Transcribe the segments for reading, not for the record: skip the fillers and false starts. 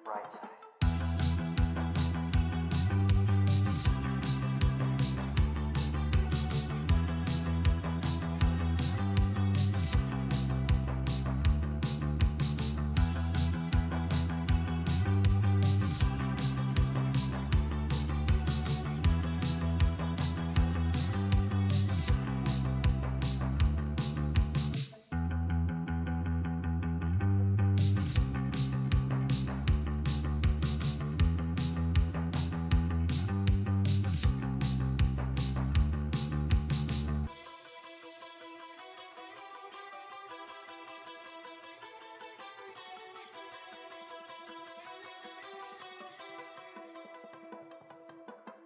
right side.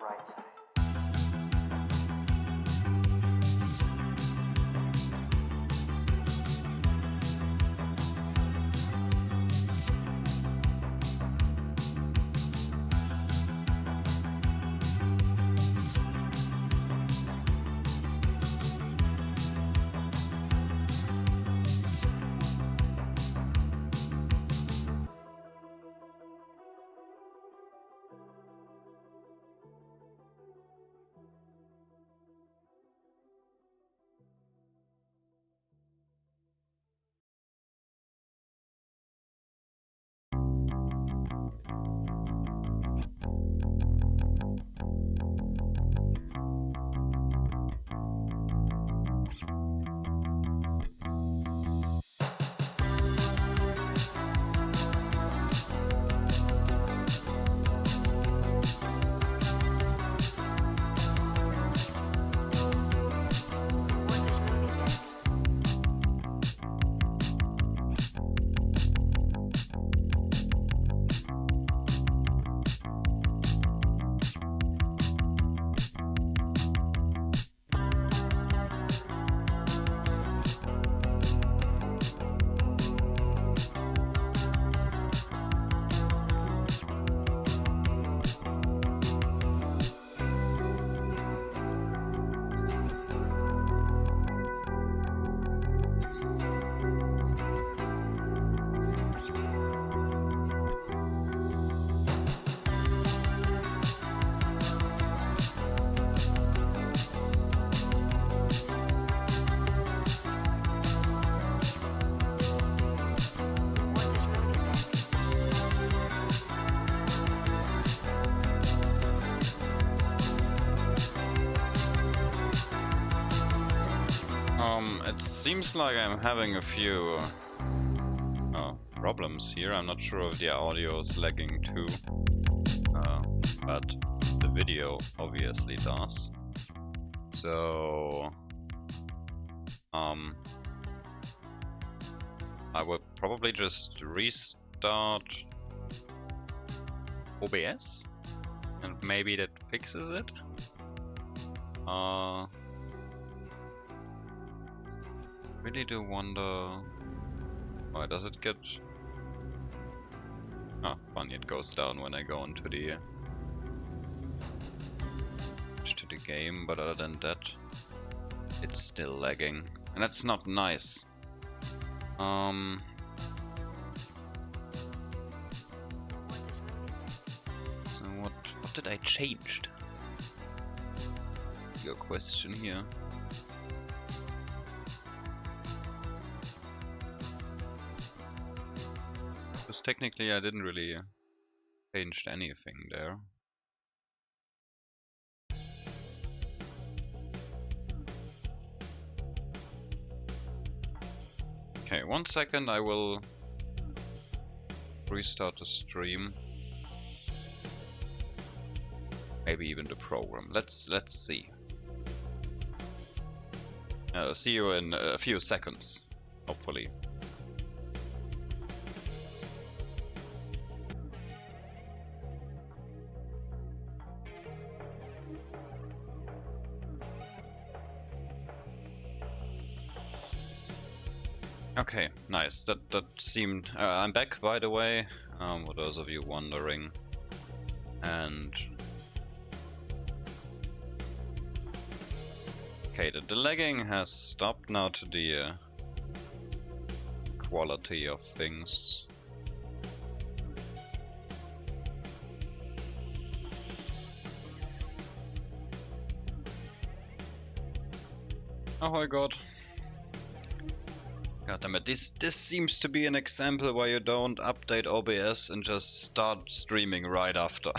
Right side. Right side. It seems like I'm having a few problems here. I'm not sure if the audio is lagging too, but the video obviously does. So, I would probably just restart OBS, and maybe that fixes it. Really do wonder. Why does it get? Oh, funny, it goes down when I go into the game, but other than that, it's still lagging, and that's not nice. So what did I change? Your question here. Because technically I didn't really change anything there. Okay, 1 second, I will restart the stream. Maybe even the program. Let's see. See you in a few seconds, hopefully. Okay, nice. That seemed. I'm back, by the way. For those of you wondering, and okay, the lagging has stopped now to the quality of things. Oh my god. God damn it, this seems to be an example where you don't update OBS and just start streaming right after.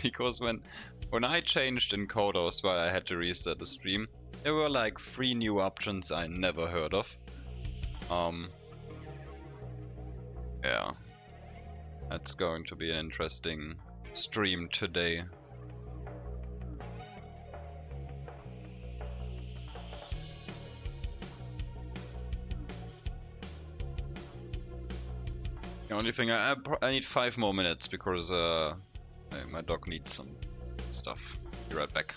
Because when I changed encoder as well, I had to restart the stream. There were like 3 new options I never heard of. Yeah. That's going to be an interesting stream today. The only thing I need 5 more minutes because my dog needs some stuff. Be right back.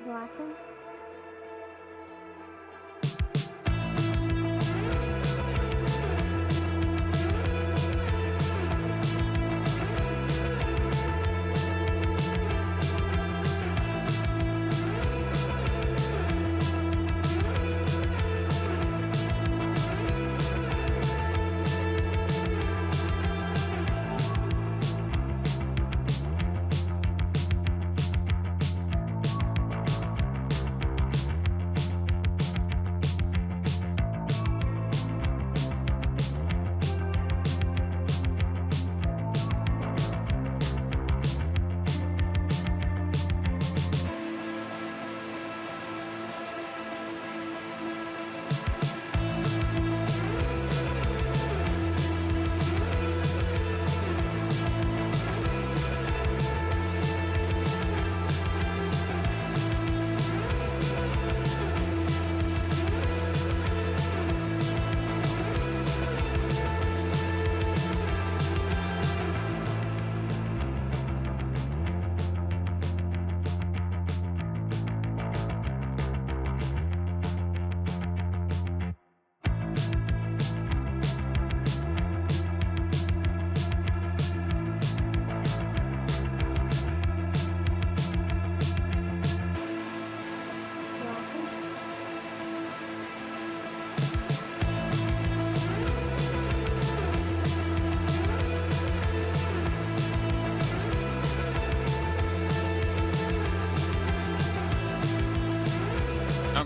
Blossom?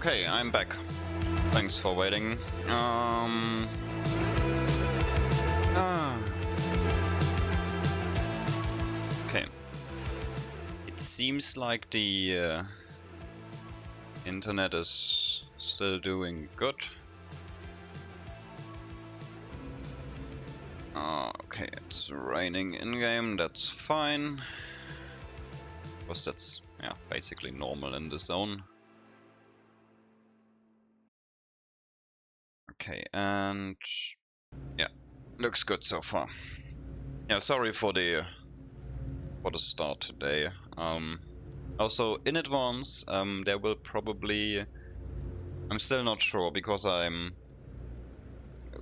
Okay, I'm back. Thanks for waiting. Okay. It seems like the internet is still doing good. Okay, it's raining in-game, that's fine. Because that's, yeah, basically normal in the zone. Okay, and yeah, looks good so far. Yeah, sorry for the start today. Also in advance, there will probably, I'm still not sure because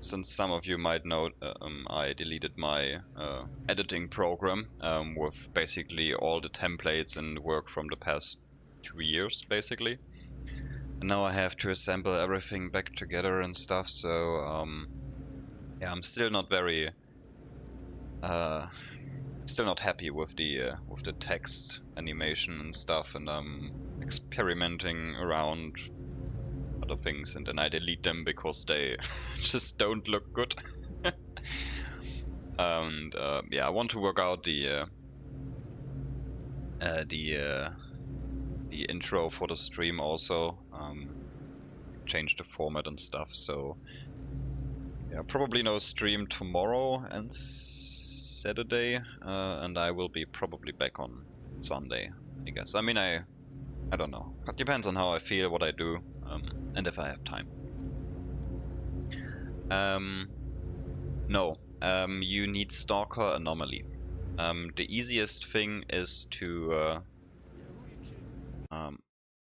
since some of you might know, I deleted my editing program with basically all the templates and work from the past 2 years, basically. And now I have to assemble everything back together and stuff. So yeah, I'm still not very, still not happy with the text animation and stuff, and I'm experimenting around other things, and then I delete them because they just don't look good. And yeah, I want to work out the intro for the stream also, change the format and stuff. So yeah, probably no stream tomorrow and Saturday, and I will be probably back on Sunday, I guess. I mean, I don't know. It depends on how I feel, what I do, and if I have time. No, you need Stalker Anomaly. The easiest thing is to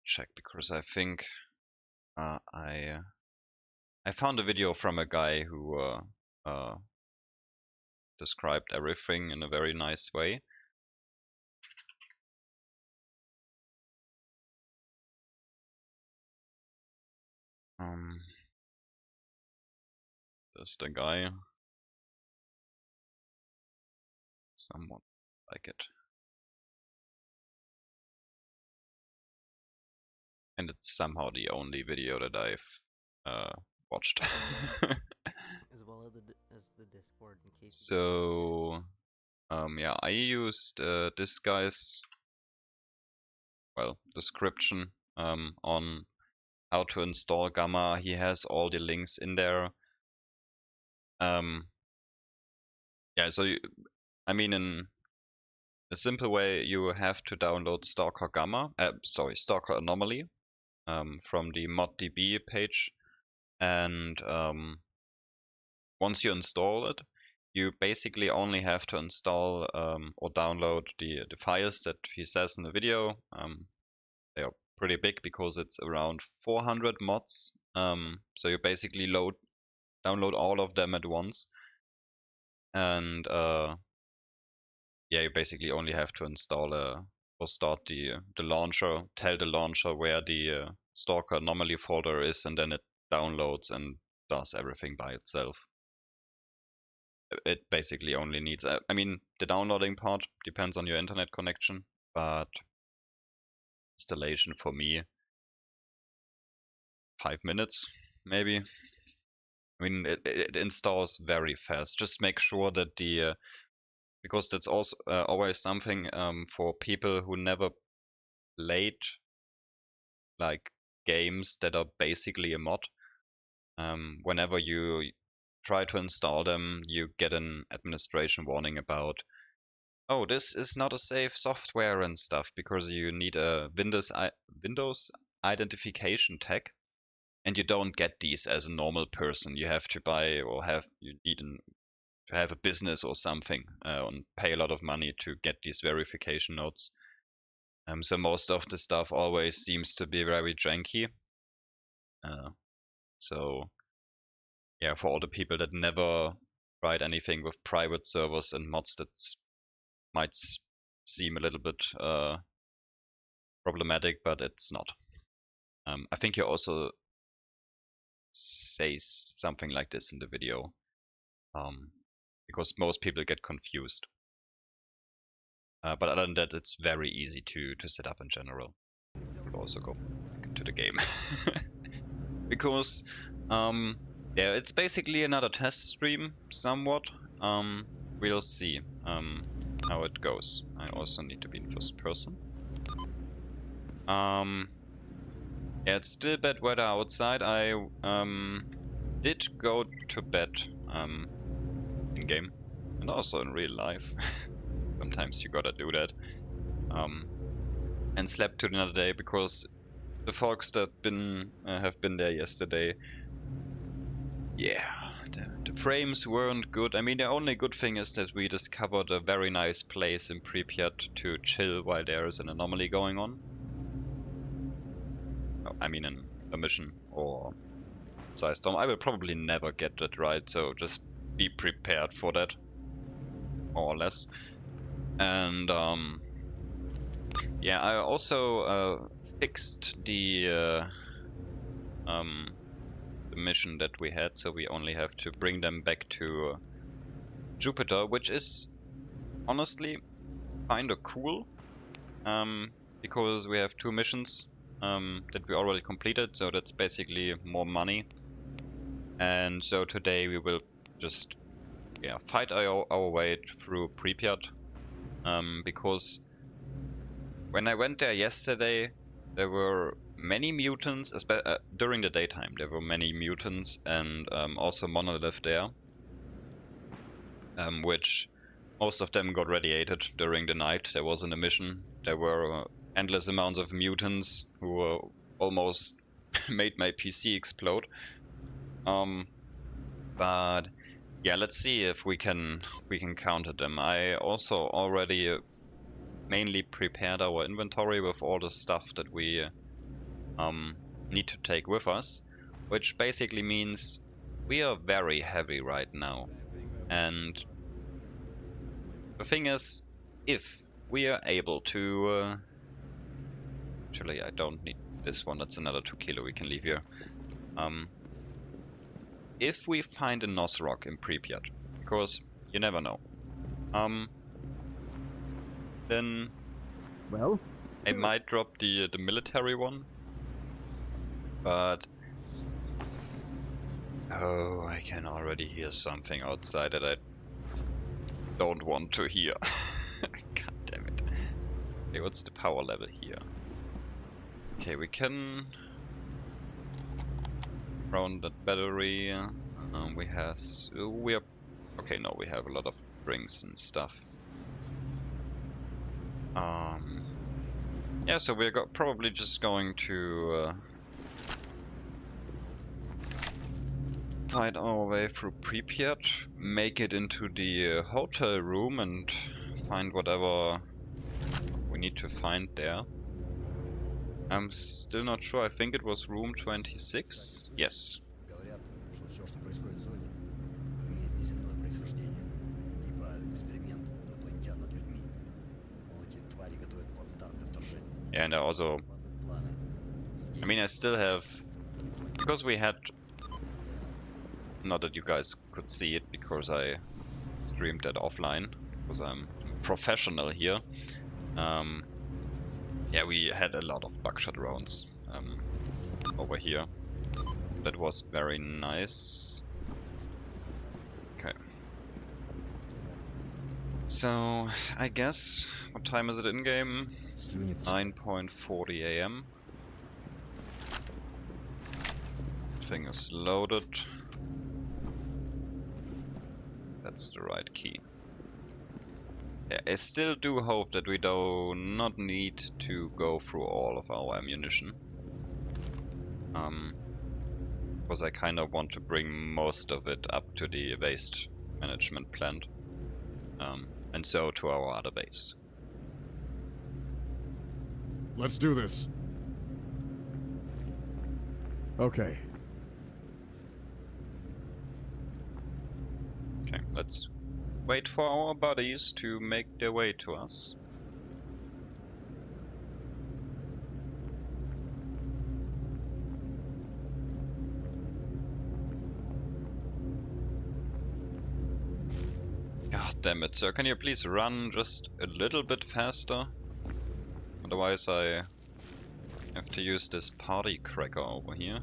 check, because I think I found a video from a guy who described everything in a very nice way. There's the guy. Somewhat like it. And it's somehow the only video that I've watched. As well as the Discord, in case. So yeah, I used this guy's, well, description on how to install Gamma. He has all the links in there. Yeah, so I mean, in a simple way, you have to download Stalker Stalker Anomaly from the moddb page, and once you install it, you basically only have to install or download the files that he says in the video. They are pretty big because it's around 400 mods. So you basically download all of them at once, and yeah, you basically only have to install or start the launcher. Tell the launcher where the Stalker Anomaly folder is, and then it downloads and does everything by itself. It basically only needs, I mean, the downloading part depends on your internet connection, but installation for me, 5 minutes maybe. I mean, it installs very fast. Just make sure that because that's also always something for people who never played like games that are basically a mod. Whenever you try to install them, you get an administration warning about, oh, this is not a safe software and stuff, because you need a Windows identification tag, and you don't get these as a normal person. You have to buy, or you need to have a business or something, and pay a lot of money to get these verification nodes. So most of the stuff always seems to be very janky. So yeah, for all the people that never tried anything with private servers and mods, that might seem a little bit problematic, but it's not. I think you also say something like this in the video, because most people get confused. But other than that, it's very easy to set up in general. Would also go. to the game. Because, yeah, it's basically another test stream, somewhat. We'll see how it goes. I also need to be in first person. Yeah, it's still bad weather outside. I did go to bed in game and also in real life. Sometimes you gotta do that. And slept to another day because the folks that have been there yesterday, yeah, the frames weren't good. I mean, the only good thing is that we discovered a very nice place in Pripyat to chill while there is an anomaly going on. I mean, in a mission or Storm. I will probably never get that right, so just be prepared for that, more or less. And yeah, I also fixed the mission that we had, so we only have to bring them back to Jupiter, which is honestly kinda cool, because we have 2 missions that we already completed, so that's basically more money. And so today we will just fight our way through Pripyat, because when I went there yesterday, there were many mutants, during the daytime there were many mutants, and also monolith there, which most of them got radiated during the night. There wasn't a mission. There were endless amounts of mutants who almost made my PC explode. But yeah, let's see if we can counter them. I also already mainly prepared our inventory with all the stuff that we need to take with us, which basically means we are very heavy right now. And the thing is, if we are able to actually, I don't need this one, that's another 2 kilo we can leave here. If we find a Nosrock in Pripyat, because you never know, then well, I might drop the military one, but oh, I can already hear something outside that I don't want to hear. God damn it. Okay, what's the power level here? Okay, we can round that battery. We are okay. No, we have a lot of drinks and stuff. Yeah, so we're probably just going to find our way through Pripyat, make it into the hotel room, and find whatever we need to find there. I'm still not sure. I think it was room 26. Yes. Говорят, что все, что происходит в зоне, имеет неземное происхождение. Типа эксперимент инопланетян над людьми. Мол, эти твари готовят плацдарм для вторжения. Yeah, and I also... I mean, I still have... Because we had... Not that you guys could see it, because I streamed that offline. Because I'm professional here. Yeah, we had a lot of buckshot rounds over here. That was very nice. Okay. So, I guess, what time is it in game? 9:40 AM. Thing is loaded. That's the right key. Yeah, I still do hope that we do not need to go through all of our ammunition. Because I kind of want to bring most of it up to the waste management plant. And so to our other base. let's do this. Okay. Okay, let's wait for our buddies to make their way to us. God damn it, sir. Can you please run just a little bit faster? Otherwise I Have to use this party cracker over here.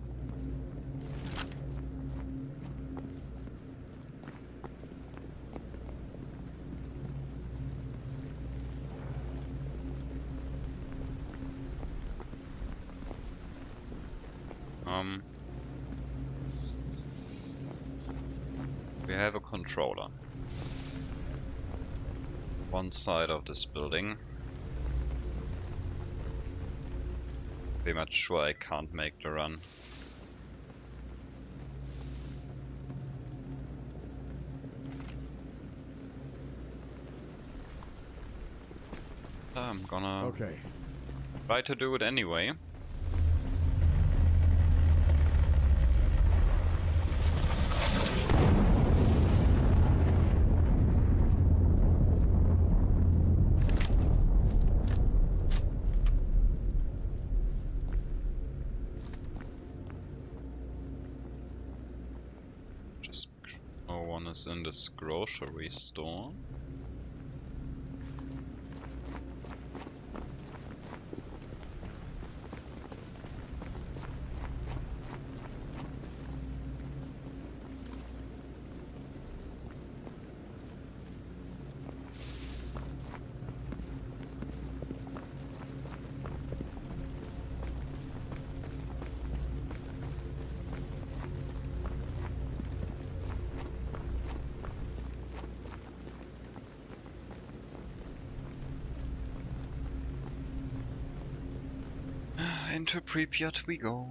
We have a controller. One side of this building. Pretty much sure I can't make the run. I'm gonna try to do it anyway. Just make sure no one is in this grocery store. Into Pripyat we go.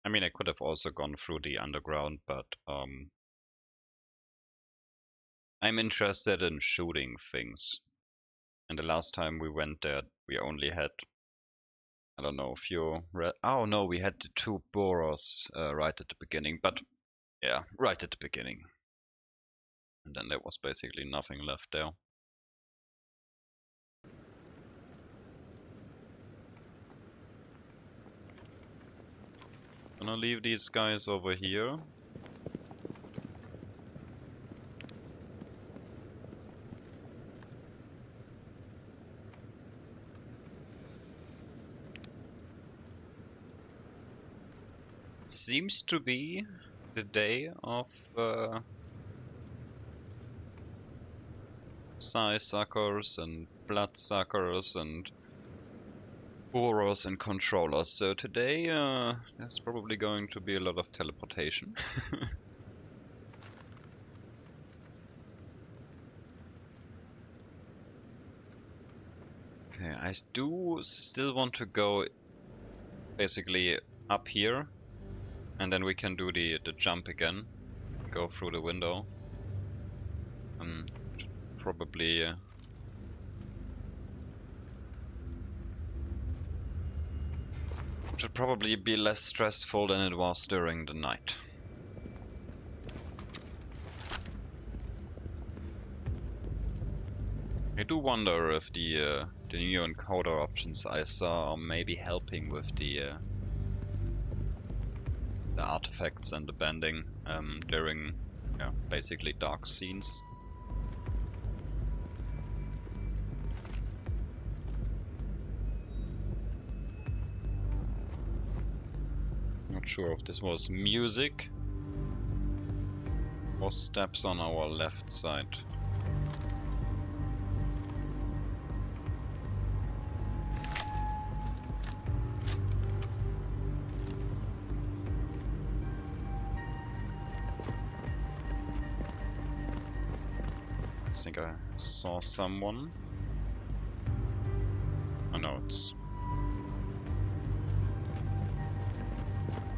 I mean, I could have also gone through the underground, but I'm interested in shooting things. And the last time we went there, we only had, I don't know, a few oh no, we had the two boros right at the beginning, but yeah, right at the beginning. And then there was basically nothing left there. Gonna leave these guys over here. Seems to be the day of suckers and bloodsuckers and boros and controllers. So today there's probably going to be a lot of teleportation. Okay, I do still want to go basically up here, and then we can do the jump again, go through the window. Probably should probably be less stressful than it was during the night. I do wonder if the new encoder options I saw are maybe helping with the artifacts and the bending during basically dark scenes. Not sure if this was music or steps on our left side. I think I saw someone. Oh no, it's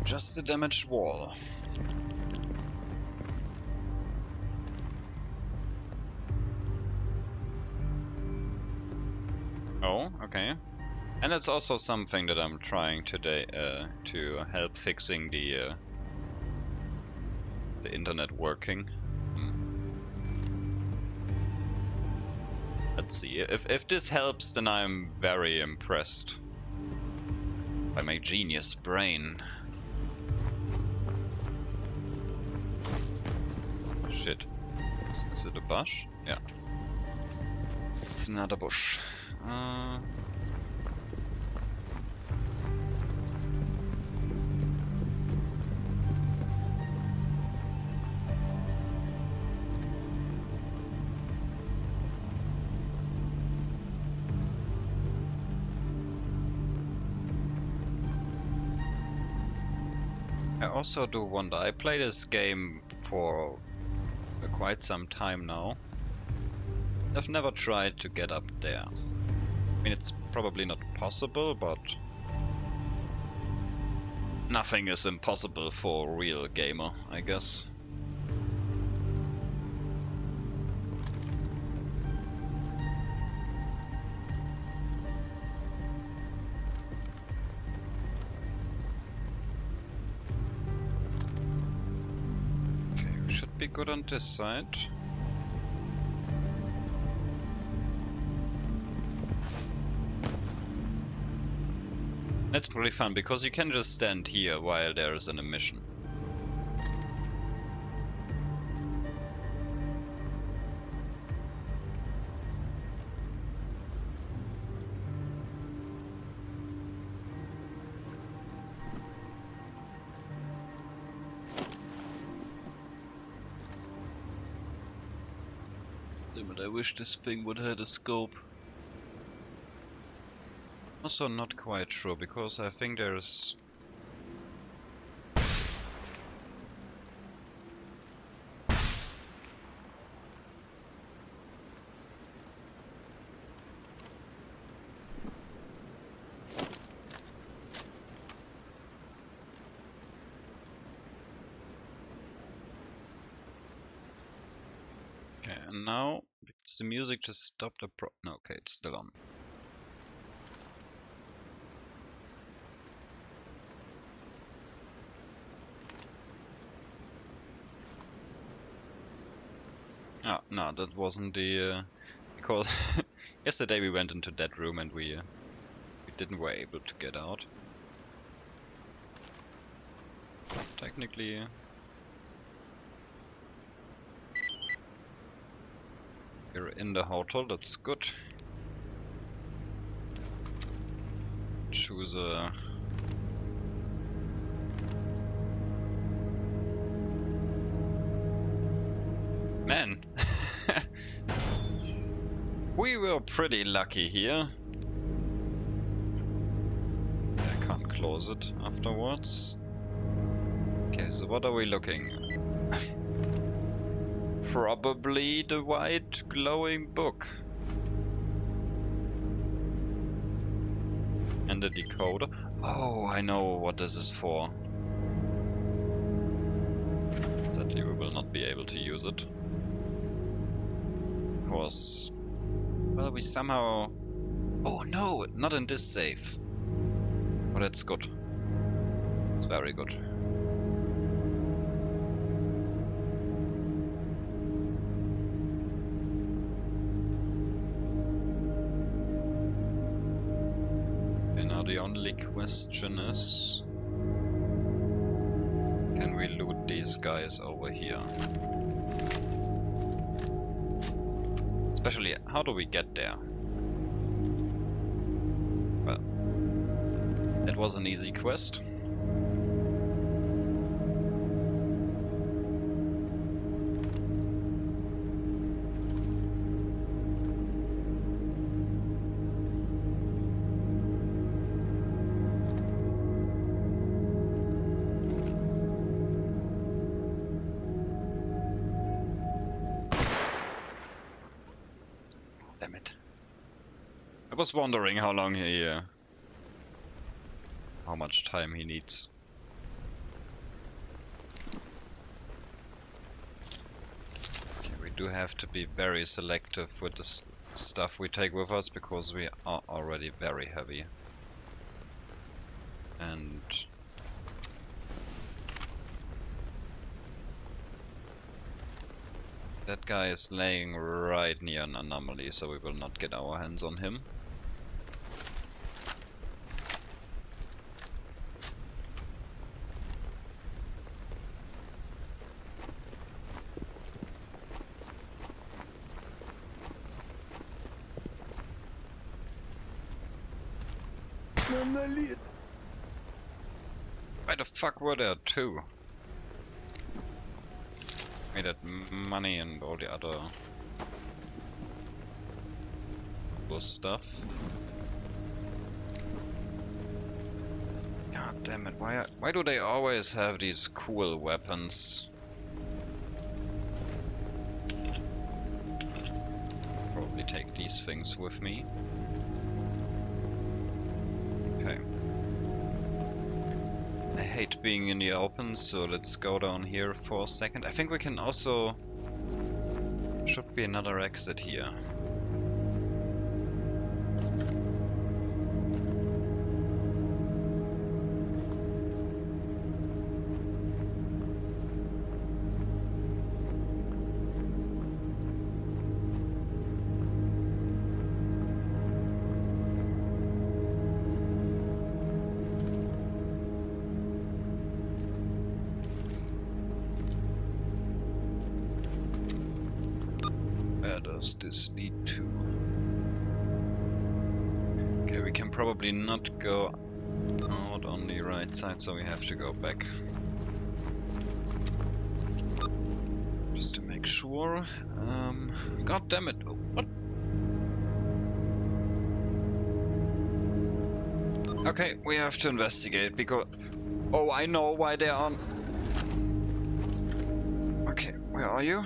just a damaged wall. Oh, okay. And that's also something that I'm trying today to help fixing the internet working. Let's see. If this helps, then I'm very impressed by my genius brain. shit. Is it a bush? Yeah. It's another bush. I also do wonder, I play this game for quite some time now. I've never tried to get up there. I mean, it's probably not possible, but nothing is impossible for a real gamer, I guess. Okay, we should be good on this side. That's pretty fun, because you can just stand here while there is an emission. Damn it, I wish this thing would have a scope. Also not quite sure, because I think there's... Okay, and now, because the music just stopped no, okay, it's still on. Ah, no, that wasn't the... because yesterday we went into that room and we were able to get out. Technically... we're in the hotel, that's good. Choose a... Man! We were pretty lucky here. I can't close it afterwards. Okay, so what are we looking? Probably the white glowing book. And the decoder. Oh, I know what this is for. Sadly, we will not be able to use it. Because, well, we somehow... Oh no, not in this save. But that's good. It's very good. Okay, now the only question is... can we loot these guys over here? Especially, how do we get there? Well, it was an easy quest. Damn it. I was wondering how long he... how much time he needs. Okay, we do have to be very selective with the stuff we take with us, because we are already very heavy. And... that guy is laying right near an anomaly, so we will not get our hands on him. Why the fuck were there two? Made that money and all the other cool stuff. God damn it! Why do they always have these cool weapons? Probably take these things with me. Okay. I hate being in the open, so let's go down here for a second. I think we can also... Should be another exit here. Where does this lead to? Okay, we can probably not go out on the right side, so we have to go back. Just to make sure. God damn it! What? Okay, we have to investigate because... Oh, I know why they aren't... Okay, where are you?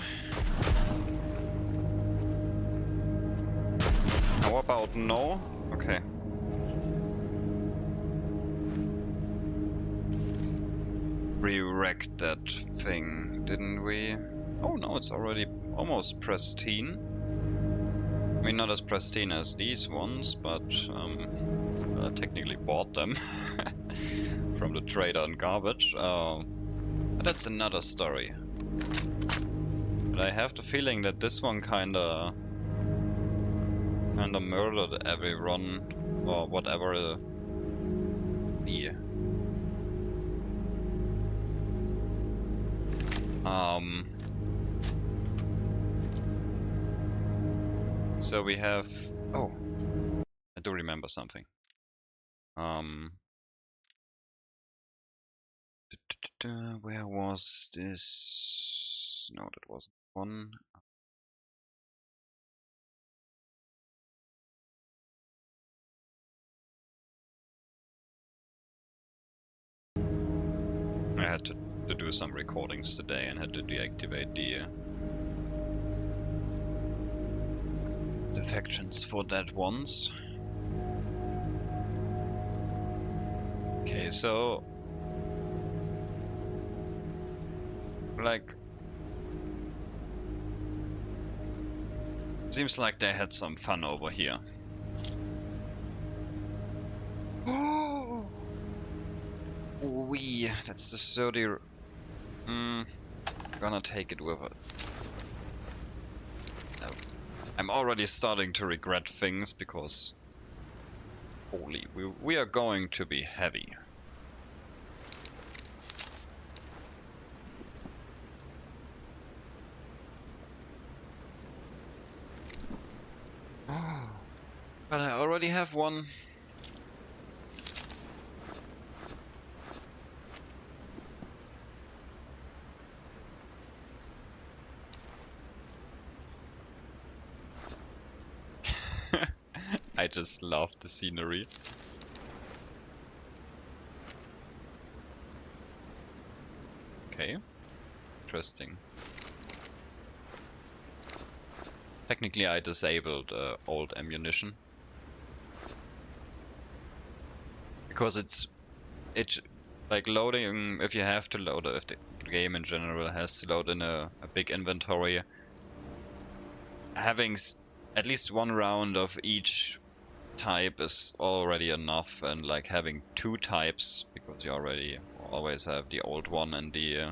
How about no? Okay. We wrecked that thing, didn't we? Oh no, it's already almost pristine. I mean, not as pristine as these ones, but I technically bought them from the trader in garbage. But that's another story. But I have the feeling that this one kinda murdered everyone, or whatever the so we have... Oh, I do remember something. Where was this? No, that wasn't one. I had to do some recordings today and had to deactivate the factions for that once. Okay, so like seems like they had some fun over here. Oh, that's the 30. Gonna take it with it. I'm already starting to regret things because holy, we are going to be heavy. But I already have one. I just love the scenery. Okay, interesting. Technically I disabled old ammunition. Because it's like loading, if you have to load, if the game in general has to load in a big inventory, having at least one round of each type is already enough, and like having two types, because you already always have the old one and the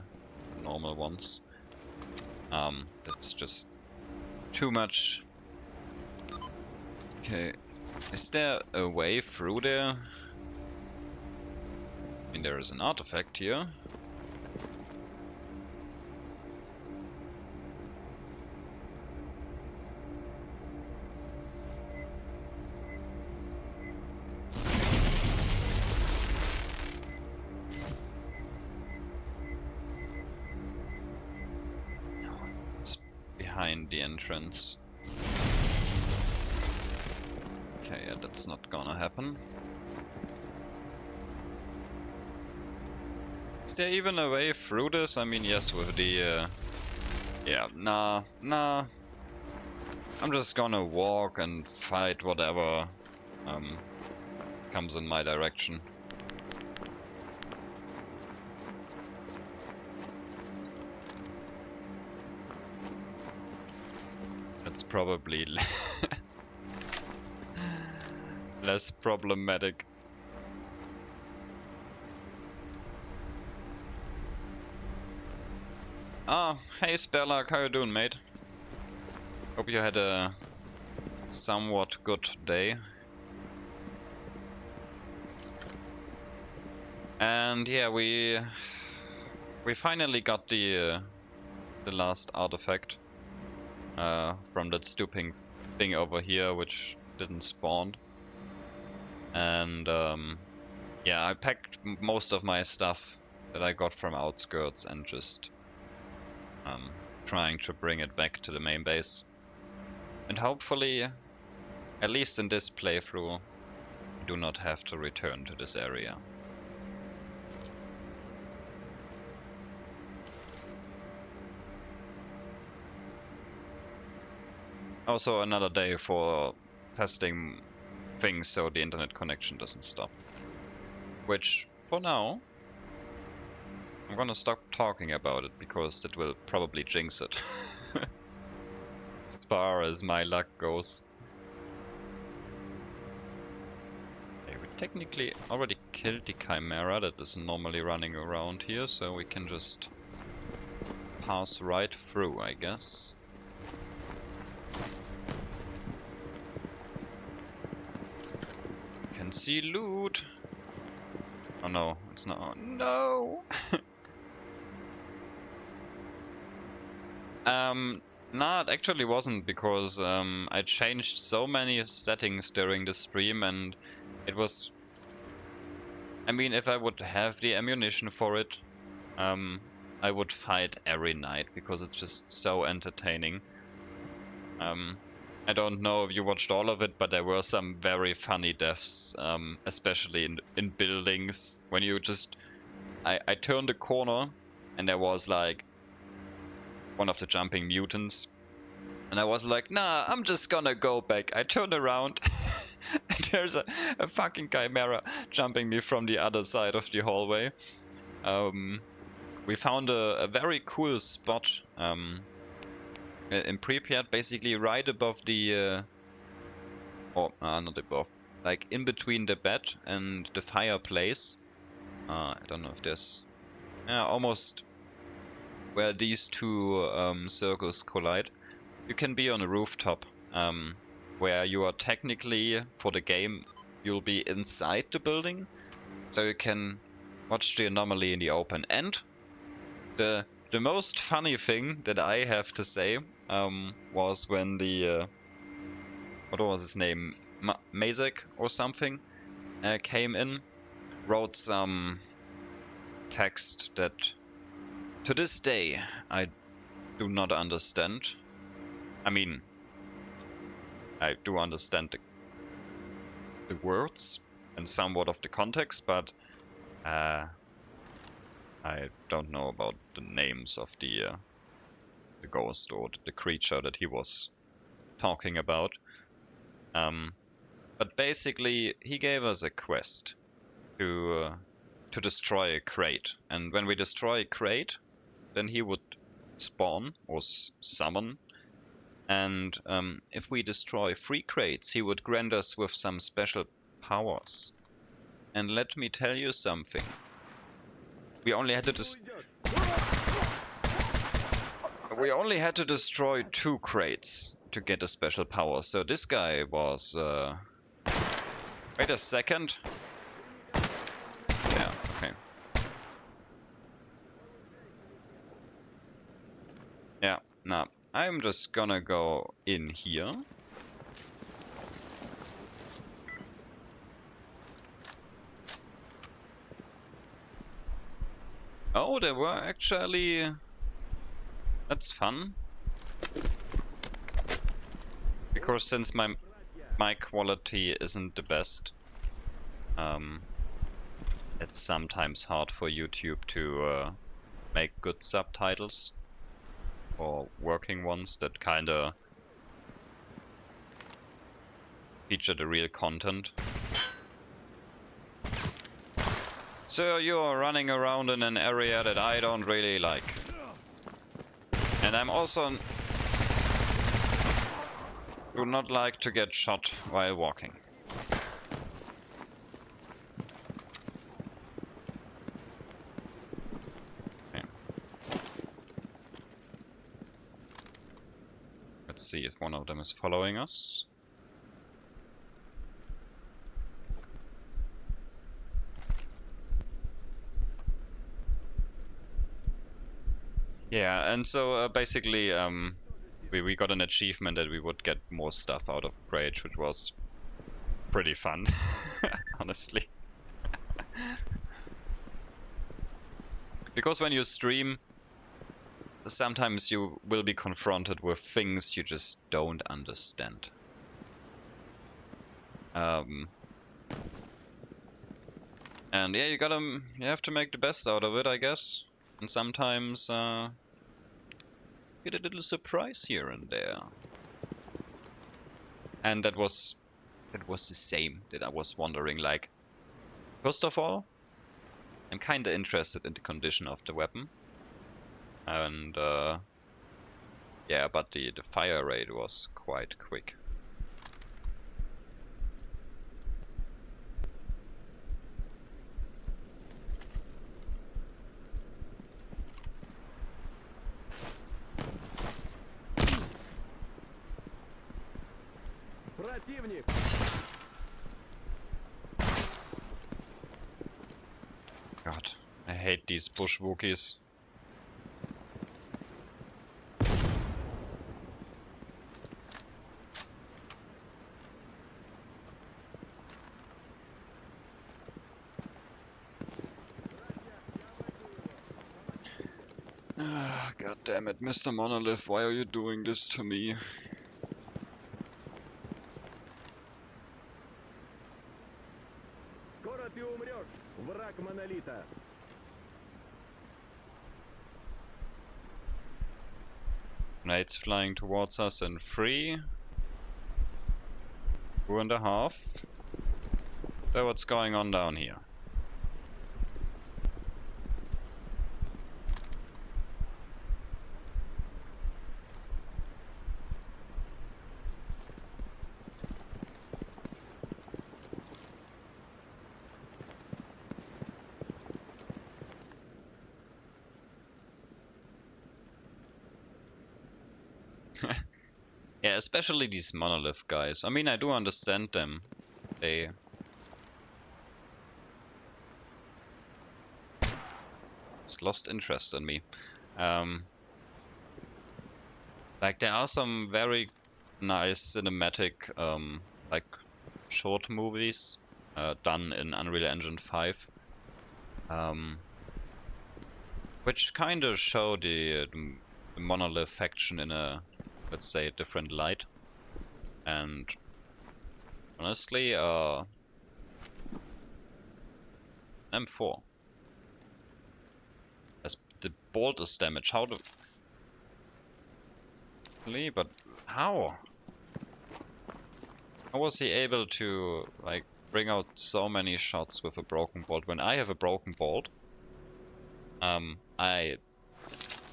normal ones, that's just too much. Okay, is there a way through there? I mean, there is an artifact here. entrance. Okay, yeah, that's not gonna happen. Is there even a way through this? I mean, yes, with the... yeah, nah. I'm just gonna walk and fight whatever comes in my direction. That's probably less problematic. Ah, hey S.T.A.L.K.E.R, how you doing, mate? Hope you had a somewhat good day. And yeah, we finally got the last artifact from that stupid thing over here, which didn't spawn. And yeah, I packed most of my stuff that I got from outskirts and just trying to bring it back to the main base. And hopefully, at least in this playthrough, I do not have to return to this area. Also another day for testing things so the internet connection doesn't stop. Which, for now, I'm gonna stop talking about it because that will probably jinx it. As far as my luck goes. Okay, we technically already killed the Chimera that is normally running around here, so we can just pass right through, I guess. Can see loot! Oh no, it's not. Oh, no! Nah, it actually wasn't, because I changed so many settings during the stream, and it was... I mean, if I would have the ammunition for it, I would fight every night, because it's just so entertaining. I don't know if you watched all of it, but there were some very funny deaths, especially in buildings, when you just... I turned a corner, and there was like one of the jumping mutants, and I was like, nah, I'm just gonna go back. I turned around, and there's a fucking Chimera jumping me from the other side of the hallway. We found a very cool spot in Pripyat, basically right above the... not above, like in between the bed and the fireplace. I don't know if there's... Yeah, almost where these two circles collide. You can be on a rooftop, where you are technically, for the game, you'll be inside the building, so you can watch the anomaly in the open. And the most funny thing that I have to say was when the what was his name, Mazek or something, came in, wrote some text that to this day I do not understand. I mean, I do understand the words and somewhat of the context, but I don't know about the names of the ghost or the creature that he was talking about. But basically, he gave us a quest to destroy a crate, and when we destroy a crate, then he would spawn or summon. And if we destroy 3 crates, he would grant us with some special powers. And let me tell you something. We only had to destroy 2 crates to get a special power. So this guy was... Wait a second. Yeah, okay. Yeah, nah. I'm just gonna go in here. Oh, there were actually... That's fun. Because since my quality isn't the best, it's sometimes hard for YouTube to make good subtitles or working ones that kinda feature the real content. So you're running around in an area that I don't really like. And I'm also do not like to get shot while walking. Okay. Let's see if one of them is following us. Yeah, and so basically we got an achievement that we would get more stuff out of Rage, which was pretty fun, honestly. Because when you stream, sometimes you will be confronted with things you just don't understand. And yeah, you have to make the best out of it, I guess. And sometimes get a little surprise here and there. And it was the same that I was wondering, like, first of all, I'm kinda interested in the condition of the weapon. And yeah, but the fire rate was quite quick. God, I hate these bush Wookiees. God damn it, Mr. Monolith, why are you doing this to me? Скоро ты умрешь, враг монолита. Grenades flying towards us in 3, 2.5. So what's going on down here? Yeah, especially these monolith guys. I mean, I do understand them. They it's lost interest in me. Like there are some very nice cinematic, like short movies done in Unreal Engine 5, which kind of show the monolith faction in a, let's say, different light. And honestly, M4 has the boldest damage. How do? But how? How was he able to like bring out so many shots with a broken bolt when I have a broken bolt? I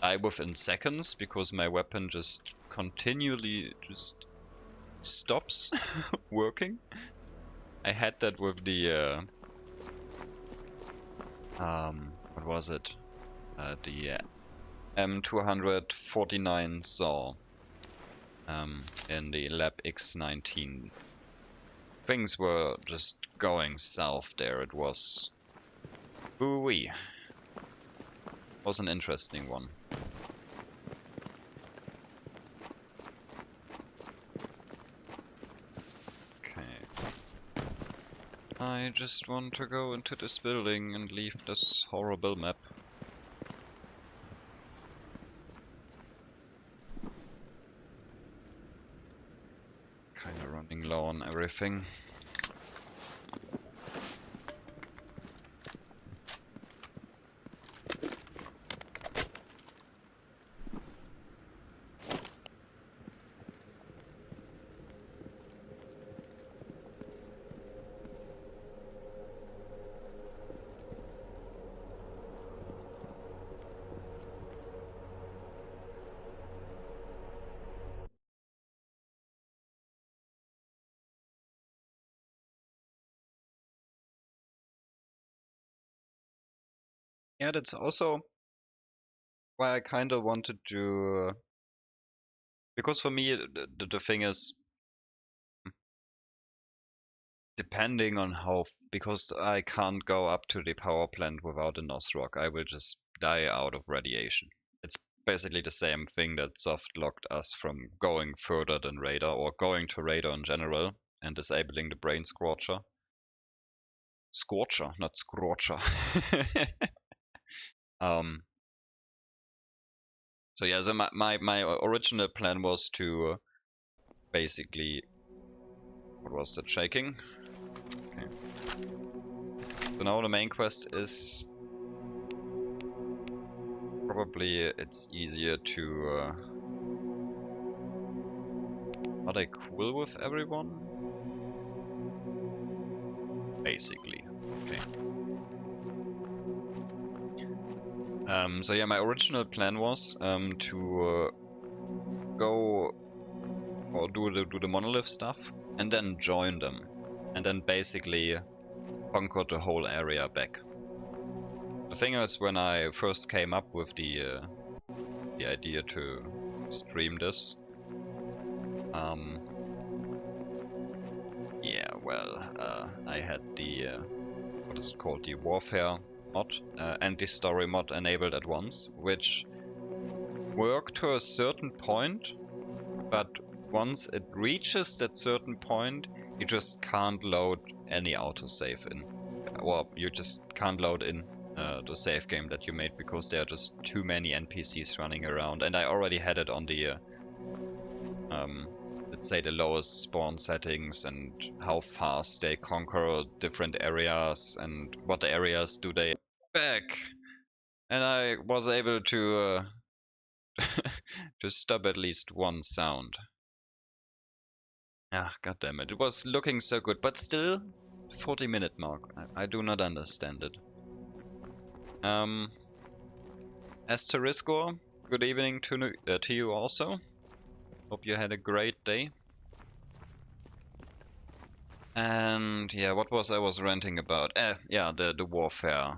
die within seconds because my weapon just continually just stops working. I had that with the what was it? The M249 saw in the Lab X19. Things were just going south there. It was ooh-wee. Was an interesting one. I just want to go into this building and leave this horrible map. Running low on everything. Yeah, that's also why I kind of wanted to, because for me the thing is, depending on how, because I can't go up to the power plant without a Nosrock, I will just die out of radiation. It's basically the same thing that soft locked us from going further than radar, or going to radar in general and disabling the brain scorcher. Scorcher, not scorcher. So yeah, so my original plan was to basically, what was that, shaking? Okay. So now the main quest is probably, it's easier to are they cool with everyone? Basically. Okay. So yeah, my original plan was to go or do the monolith stuff and then join them, and then basically conquer the whole area back. The thing is, when I first came up with the idea to stream this, yeah, well, I had the what is it called, the warfare mod and the story mod enabled at once, which work to a certain point, but once it reaches that certain point, you just can't load any autosave in, or you just can't load in the save game that you made, because there are just too many NPCs running around. And I already had it on the let's say the lowest spawn settings, and how fast they conquer different areas and what areas do they back. And I was able to to stop at least one sound. Ah, goddammit, it was looking so good, but still, 40-minute mark. I do not understand it. S.T.A.L.K.E.R, good evening to you also. Hope you had a great day. And yeah, what was I was ranting about? Yeah, the warfare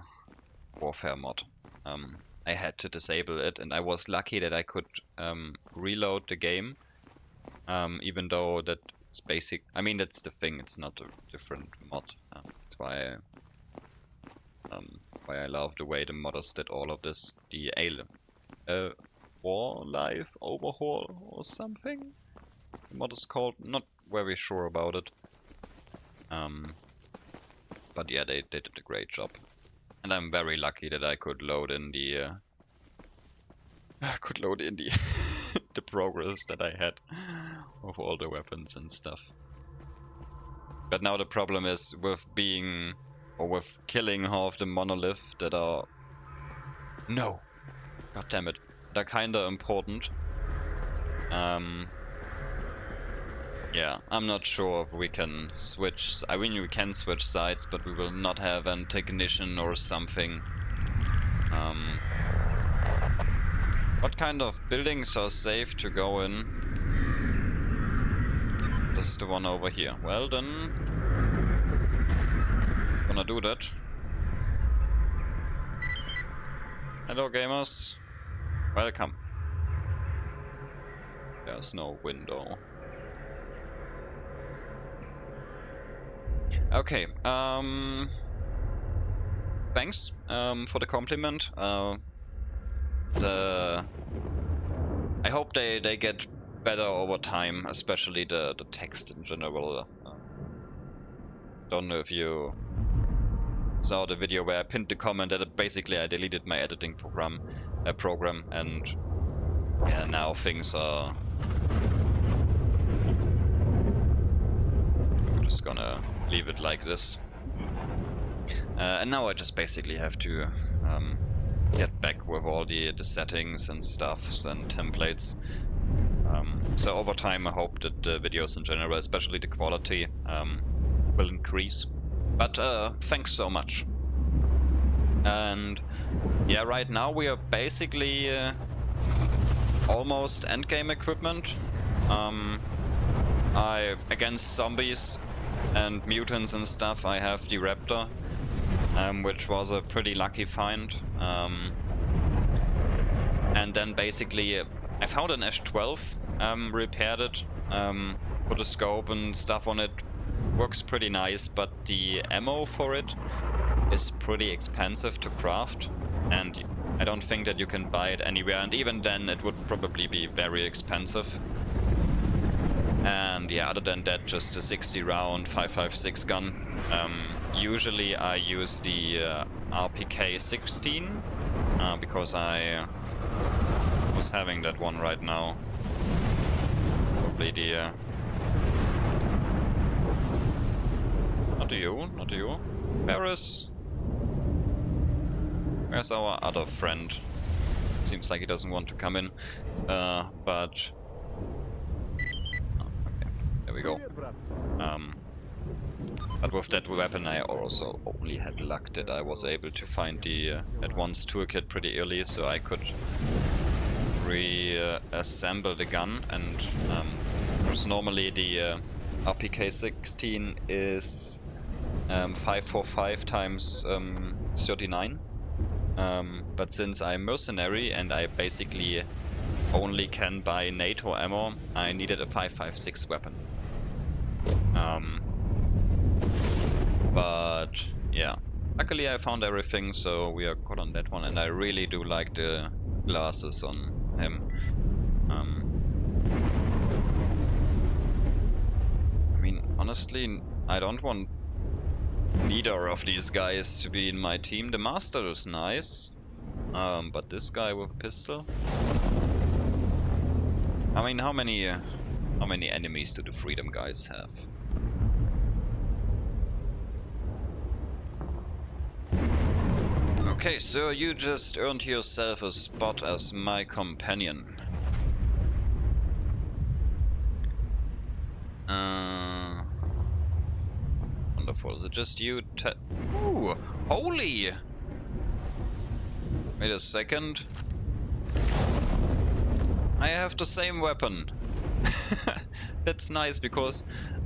mod. I had to disable it, and I was lucky that I could reload the game, even though that's basic. I mean, that's the thing. It's not a different mod. That's why I love the way the modders did all of this. The War Life Overhaul or something. The mod is called. Not very sure about it. But yeah, they did a great job, and I'm very lucky that I could load in the the progress that I had of all the weapons and stuff. But now the problem is with killing half the monolith that are god damn it, they're kinda important. Yeah, I'm not sure if we can switch. I mean, we can switch sides, but we will not have an technician or something. What kind of buildings are safe to go in? Just the one over here. Well then, gonna do that. Hello gamers, welcome. There's no window. Okay, thanks for the compliment. I hope they get better over time, especially the text in general. Don't know if you saw the video where I pinned the comment that basically I deleted my editing program, and yeah, now things are just gonna leave it like this. And now I just basically have to get back with all the settings and stuffs and templates. So over time I hope that the videos in general, especially the quality, will increase. But thanks so much. And yeah, right now we are basically almost endgame equipment. Against zombies and mutants and stuff, I have the Raptor, which was a pretty lucky find. And then basically I found an S.T.A.L.K.E.R, repaired it, put a scope and stuff on it. Works pretty nice, but the ammo for it is pretty expensive to craft, and I don't think that you can buy it anywhere, and even then it would probably be very expensive. And yeah, other than that, just a 60 round 5.56 gun. Usually I use the RPK-16 because I was having that one right now. Probably the not you. Where's our other friend? Seems like he doesn't want to come in. But okay, there we go. Привет, брат. But with that weapon I also only had luck that I was able to find the advanced toolkit pretty early, so I could reassemble the gun. And because normally the RPK-16 is 545 times 39. But since I'm mercenary and I basically only can buy NATO ammo, I needed a 5.56 weapon. But yeah, luckily I found everything, so we are good on that one, and I really do like the glasses on him. I mean, honestly, I don't want neither of these guys to be in my team. The Master is nice, but this guy with a pistol. I mean, how many enemies do the Freedom guys have? Okay, so you just earned yourself a spot as my companion. Wonderful. Is it just you? Ooh, holy! Wait a second. I have the same weapon. That's nice because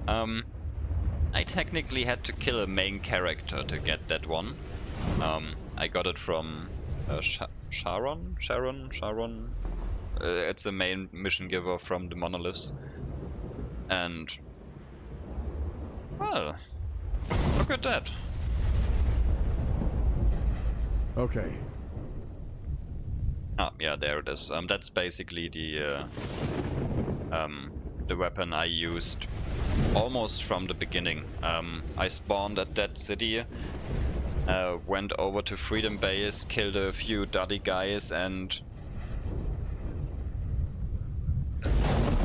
I technically had to kill a main character to get that one. I got it from Sharon. It's the main mission giver from the Monoliths. And well, look at that. Okay. Ah, yeah, there it is. That's basically the weapon I used almost from the beginning. I spawned at that city, went over to Freedom Base, killed a few duddy guys, and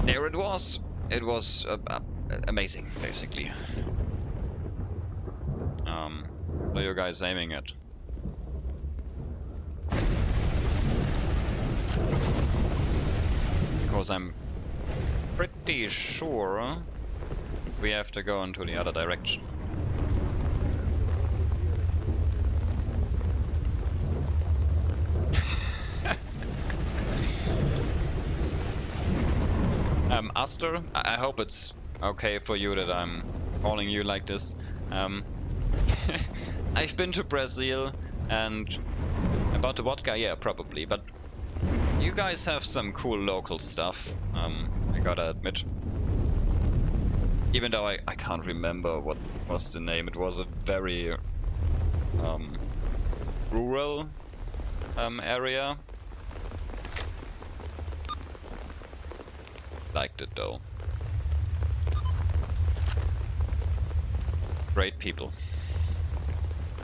there it was. It was amazing, basically. What are you guys aiming at? Because I'm pretty sure we have to go into the other direction. Aster, I hope it's okay for you that I'm calling you like this. I've been to Brazil, and about the vodka, yeah, probably, but you guys have some cool local stuff, I gotta admit. Even though I can't remember what was the name, it was a very rural area. Liked it though. Great people.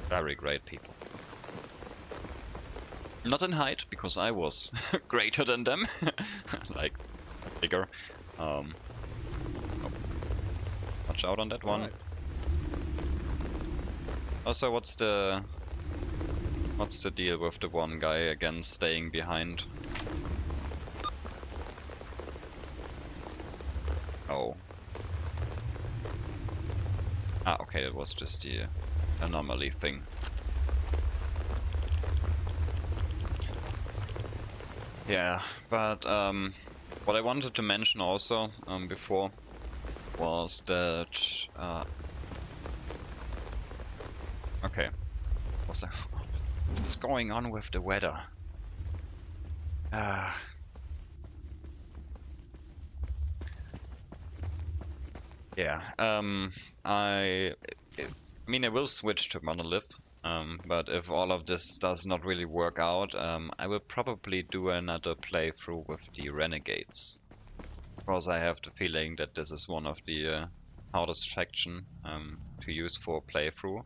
Very great people. Not in height, because I was greater than them. Like, bigger. Oh. Not watch out on that one. Right. Also, what's the deal with the one guy again staying behind? Oh. Ah, okay, that was just the anomaly thing. Yeah, but what I wanted to mention also before was that okay, what's that? What's going on with the weather? Yeah, I mean I will switch to Monolith, but if all of this does not really work out, I will probably do another playthrough with the Renegades. Because I have the feeling that this is one of the hardest faction to use for playthrough.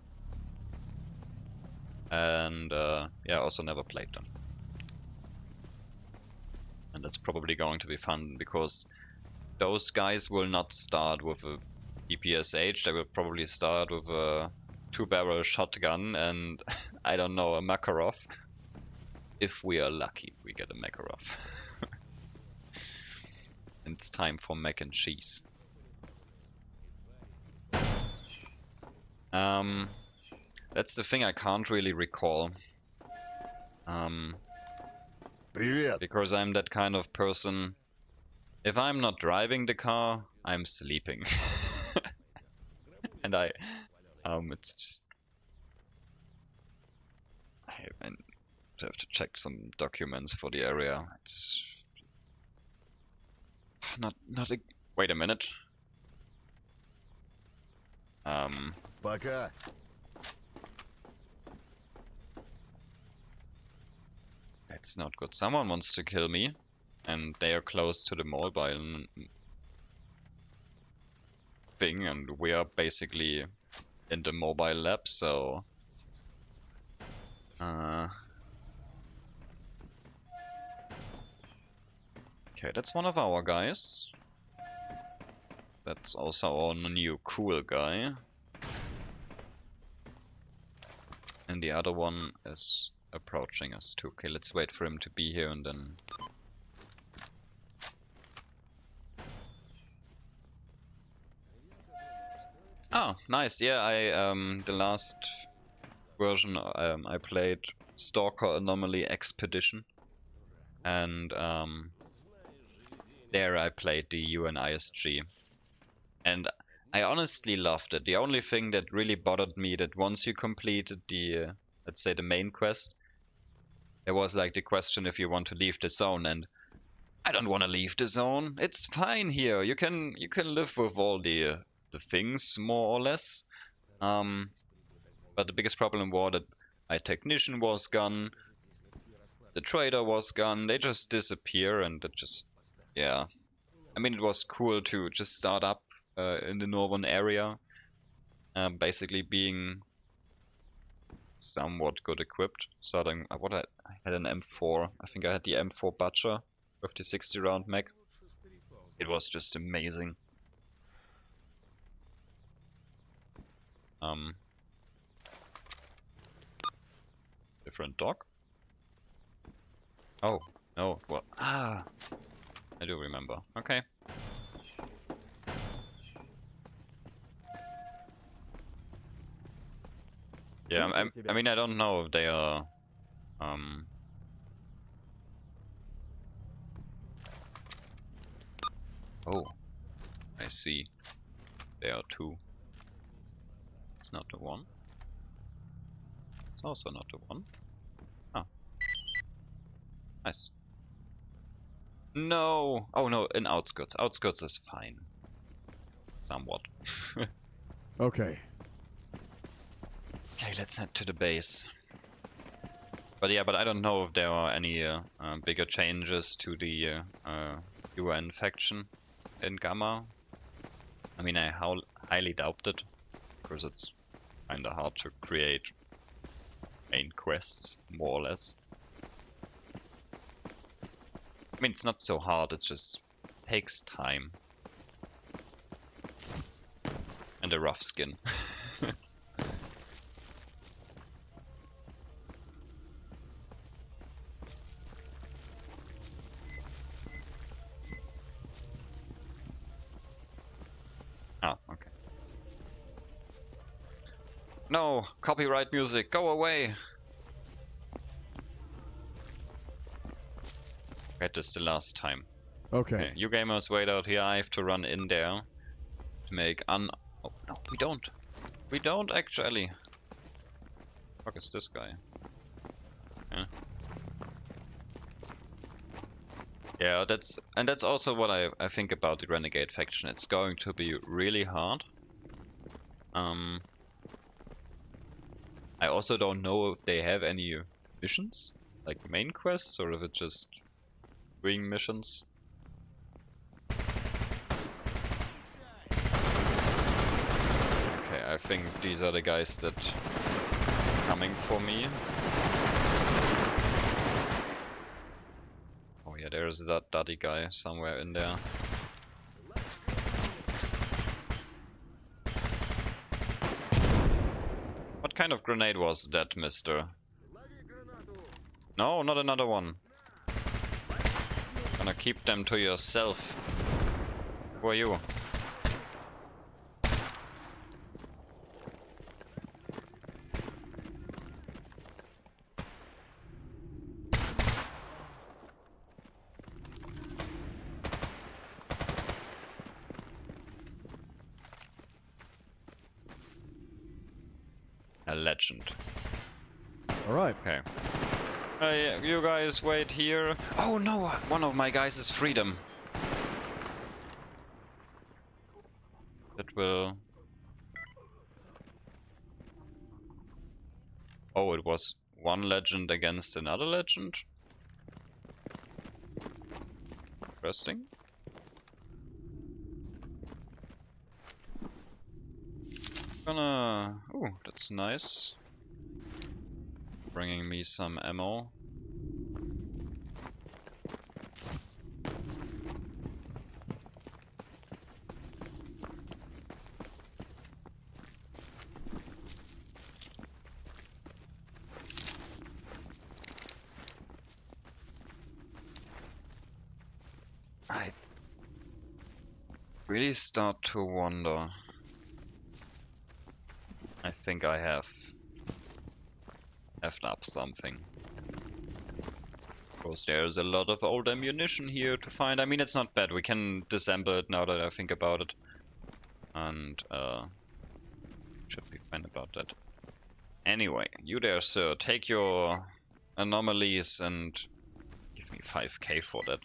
And yeah, also never played them. And that's probably going to be fun, because those guys will not start with a PPSH, they will probably start with a 2-barrel shotgun and, I don't know, a Makarov. If we are lucky, we get a Makarov. It's time for mac and cheese. That's the thing I can't really recall. Привет! Because I'm that kind of person. If I'm not driving the car, I'm sleeping. And it's just... I have to check some documents for the area. It's... Not a... Wait a minute. Пока! It's not good. Someone wants to kill me, and they are close to the mobile thing, and we are basically in the mobile lab, so... Okay, that's one of our guys. That's also our new cool guy. And the other one is approaching us too. Okay, let's wait for him to be here and then... Oh, nice. Yeah, the last version I played Stalker Anomaly Expedition, and there I played the UNISG, and I honestly loved it. The only thing that really bothered me that once you completed the let's say the main quest, there was like the question if you want to leave the zone, and I don't want to leave the zone. It's fine here. You can live with all the things more or less. But the biggest problem was that my technician was gone, the trader was gone. They just disappear, and it just, yeah. I mean, it was cool to just start up in the northern area, basically being somewhat good equipped. Starting, I had an M4. I think I had the M4 Butcher with the 60 round mag. It was just amazing. Different dog? Oh, no, well, I do remember. Okay. Yeah, I mean, I don't know if they are, oh, I see. There are two. It's not the one. It's also not the one. Oh. Nice. No! Oh no, in outskirts. Outskirts is fine. Somewhat. Okay. Okay, let's head to the base. But yeah, but I don't know if there are any bigger changes to the UN faction in Gamma. I mean, I highly doubt it, because it's kinda hard to create main quests, more or less. I mean, it's not so hard, it just takes time. And a rough skin. Ah, okay. No! Copyright music, go away! That is the last time. Okay. Okay, you gamers wait out here, I have to run in there to make Oh, no, we don't. We don't actually. Fuck is this guy? Yeah. Yeah, that's also what I think about the Renegade faction. It's going to be really hard. I also don't know if they have any missions, like main quests, or if it's just doing missions. Okay, I think these are the guys that coming for me. Oh yeah, there's that daddy guy somewhere in there. What kind of grenade was that, mister? No, not another one. Gonna keep them to yourself. Who are you? A legend. Alright. Okay. Yeah, you guys wait here. Oh no, one of my guys is freedom. That will... Oh, it was one legend against another legend? Interesting. Gonna... Oh, that's nice. Bringing me some ammo. I really start to wonder. I think I have effed up something. Of course, there's a lot of old ammunition here to find. I mean, it's not bad. We can disassemble it now that I think about it. And, should be fine about that. Anyway, you there, sir. Take your anomalies and give me 5k for that.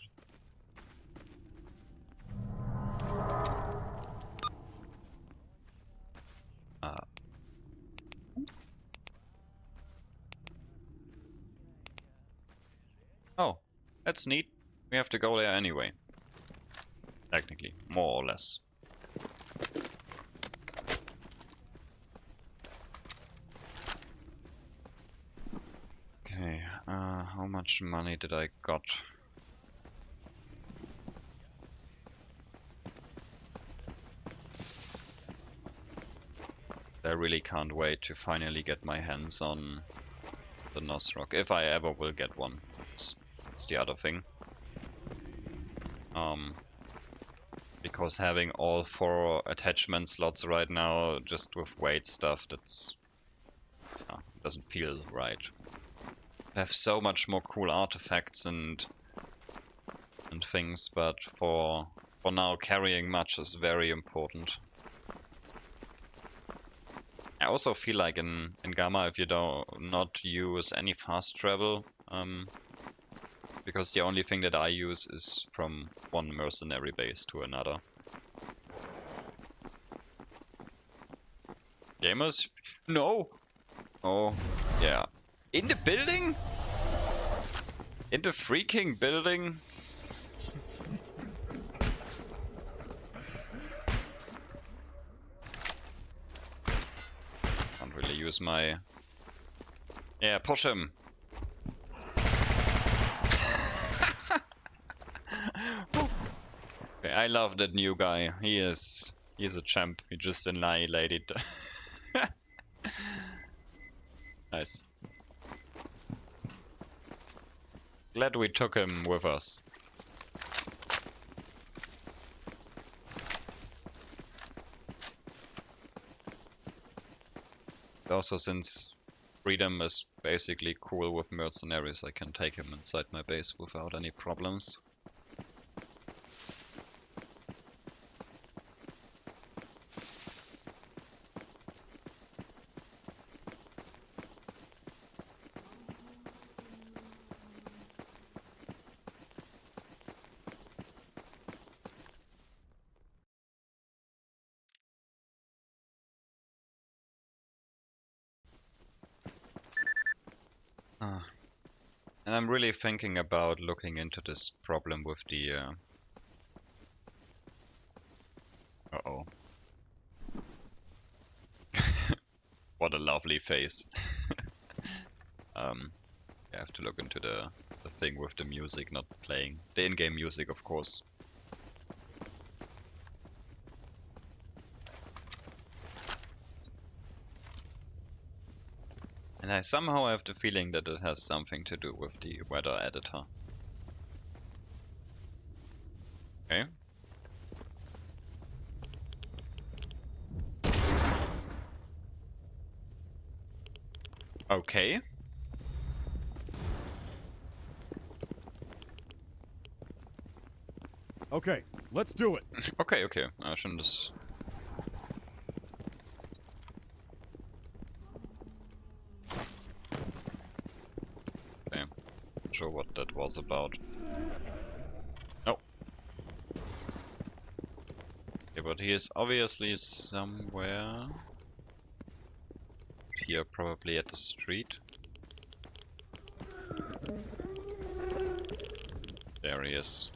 Oh, that's neat. We have to go there anyway. Technically, more or less. Okay, how much money did I got? I really can't wait to finally get my hands on the Nosrock, if I ever will get one. That's the other thing. Because having all 4 attachment slots right now, just with weight stuff, that's doesn't feel right. I have so much more cool artifacts and things, but for now carrying much is very important. I also feel like in Gamma, if you do not use any fast travel, because the only thing that I use is from one mercenary base to another. Gamers? No! Oh, yeah. In the building? In the freaking building? Can't really use my... Yeah, push him! Okay, I love that new guy. He is He's a champ. He just annihilated. Nice. Glad we took him with us. Also, since Freedom is basically cool with mercenaries, I can take him inside my base without any problems. And I'm really thinking about looking into this problem with the... Uh-oh. What a lovely face. I have to look into the thing with the music not playing. The in-game music, of course. And I somehow have the feeling that it has something to do with the weather editor. Okay. Okay. Okay, let's do it. Okay, okay. I shouldn't just... Okay. Not sure what that was about. No. Okay, but he is obviously somewhere... Here, probably at the street. There he is.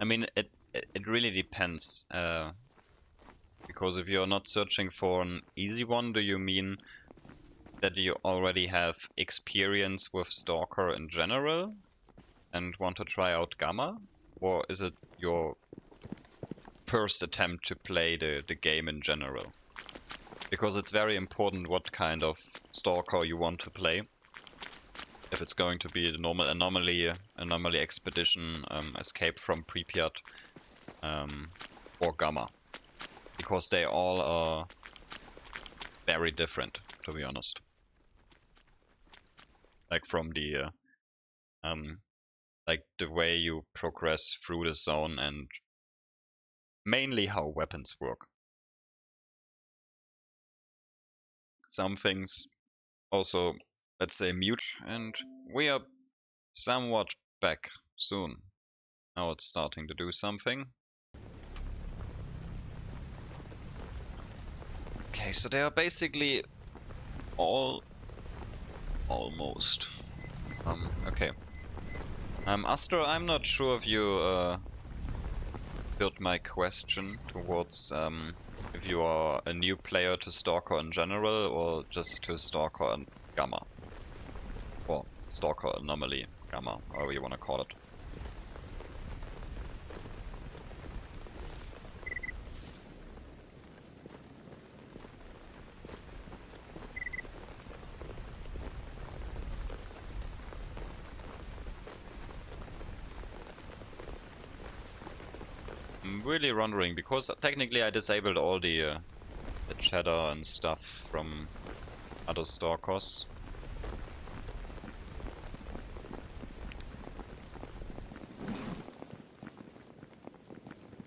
I mean, it really depends. Because if you're not searching for an easy one, do you mean that you already have experience with Stalker in general and want to try out Gamma? Or is it your first attempt to play the game in general? Because it's very important what kind of Stalker you want to play. If it's going to be the normal anomaly expedition, escape from Pripyat, or Gamma. Because they all are very different, to be honest. Like from the like the way you progress through the zone and mainly how weapons work. Some things also, let's say, mute, and we are somewhat back soon. Now it's starting to do something. Okay, so they are basically all almost. Okay. Astor, I'm not sure if you built my question towards if you are a new player to Stalker in general or just to Stalker and Gamma. Or Stalker Anomaly, Gamma, however you want to call it. I'm really wondering, because technically I disabled all the chatter and stuff from other Stalkers.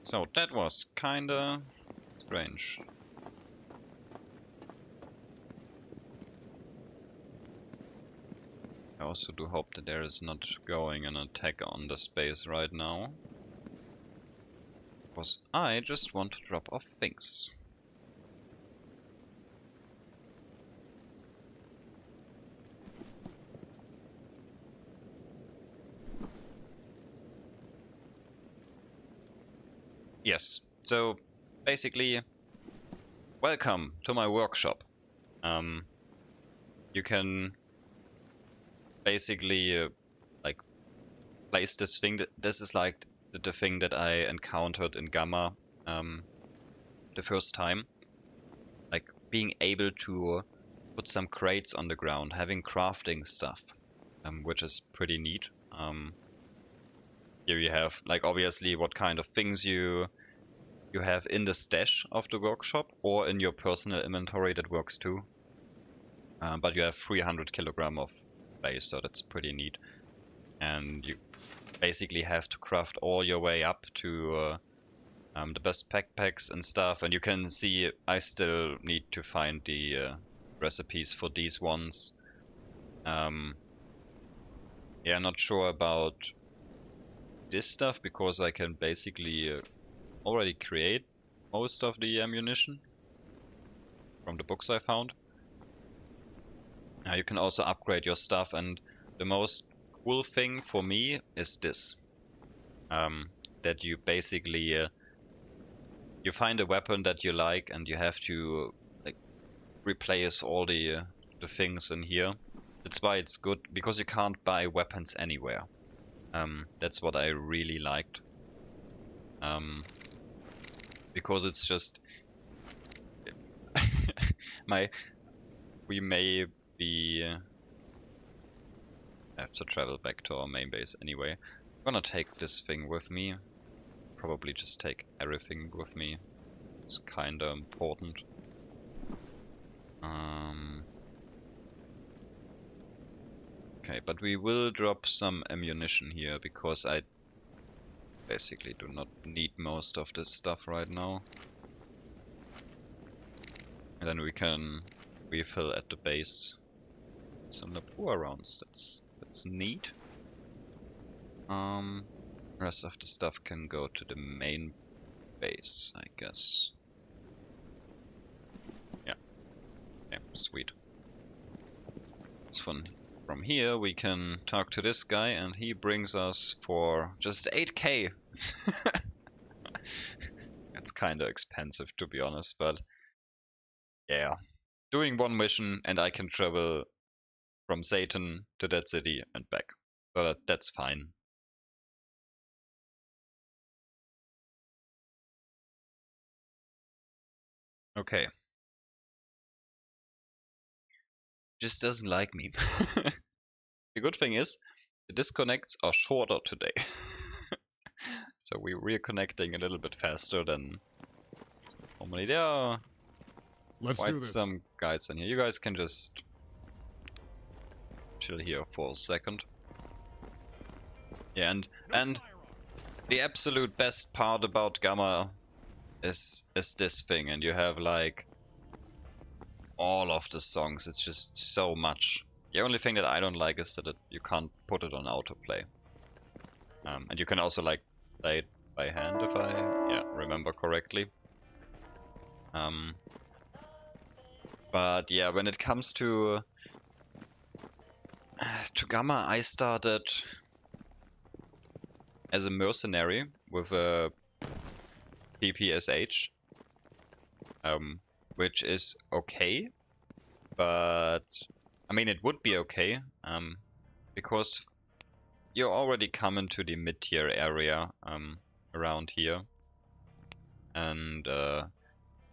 So that was kinda strange. I also do hope that there is not going an attack on the space right now. Because I just want to drop off things. Yes. So basically, welcome to my workshop. You can basically like place this thing. This is like the thing that I encountered in Gamma the first time. Like being able to put some crates on the ground, having crafting stuff, which is pretty neat. Here you have like obviously what kind of things you have in the stash of the workshop or in your personal inventory. That works too. But you have 300 kilogram of base, so that's pretty neat. And you basically have to craft all your way up to the best backpacks and stuff. And you can see I still need to find the recipes for these ones. Yeah, not sure about this stuff because I can basically already create most of the ammunition from the books I found. You can also upgrade your stuff, and the most cool thing for me is this. That you basically you find a weapon that you like and you have to like replace all the things in here. That's why it's good, because you can't buy weapons anywhere. That's what I really liked. Because it's just we may be have to travel back to our main base anyway. I'm gonna take this thing with me. Probably just take everything with me. It's kinda important. Okay, but we will drop some ammunition here because I basically do not need most of this stuff right now. And then we can refill at the base. Some Lapua rounds, that's neat. Rest of the stuff can go to the main base, I guess. Yeah. Okay, sweet. So from here we can talk to this guy and he brings us for just 8k. That's kinda expensive to be honest, but yeah. Doing one mission and I can travel from Satan to that city and back. So that's fine. Okay. Just doesn't like me. The good thing is, the disconnects are shorter today. So we're connecting a little bit faster than normally. There are Let's do quite this. some guys in here. You guys can just chill here for a second. Yeah, and the absolute best part about Gamma is this thing, and you have like all of the songs. It's just so much. The only thing that I don't like is that you can't put it on autoplay. And you can also like play it by hand if I remember correctly. But yeah, when it comes to Gamma, I started as a mercenary with a PPSH, which is okay, but I mean it would be okay, because you already come into the mid-tier area around here, and the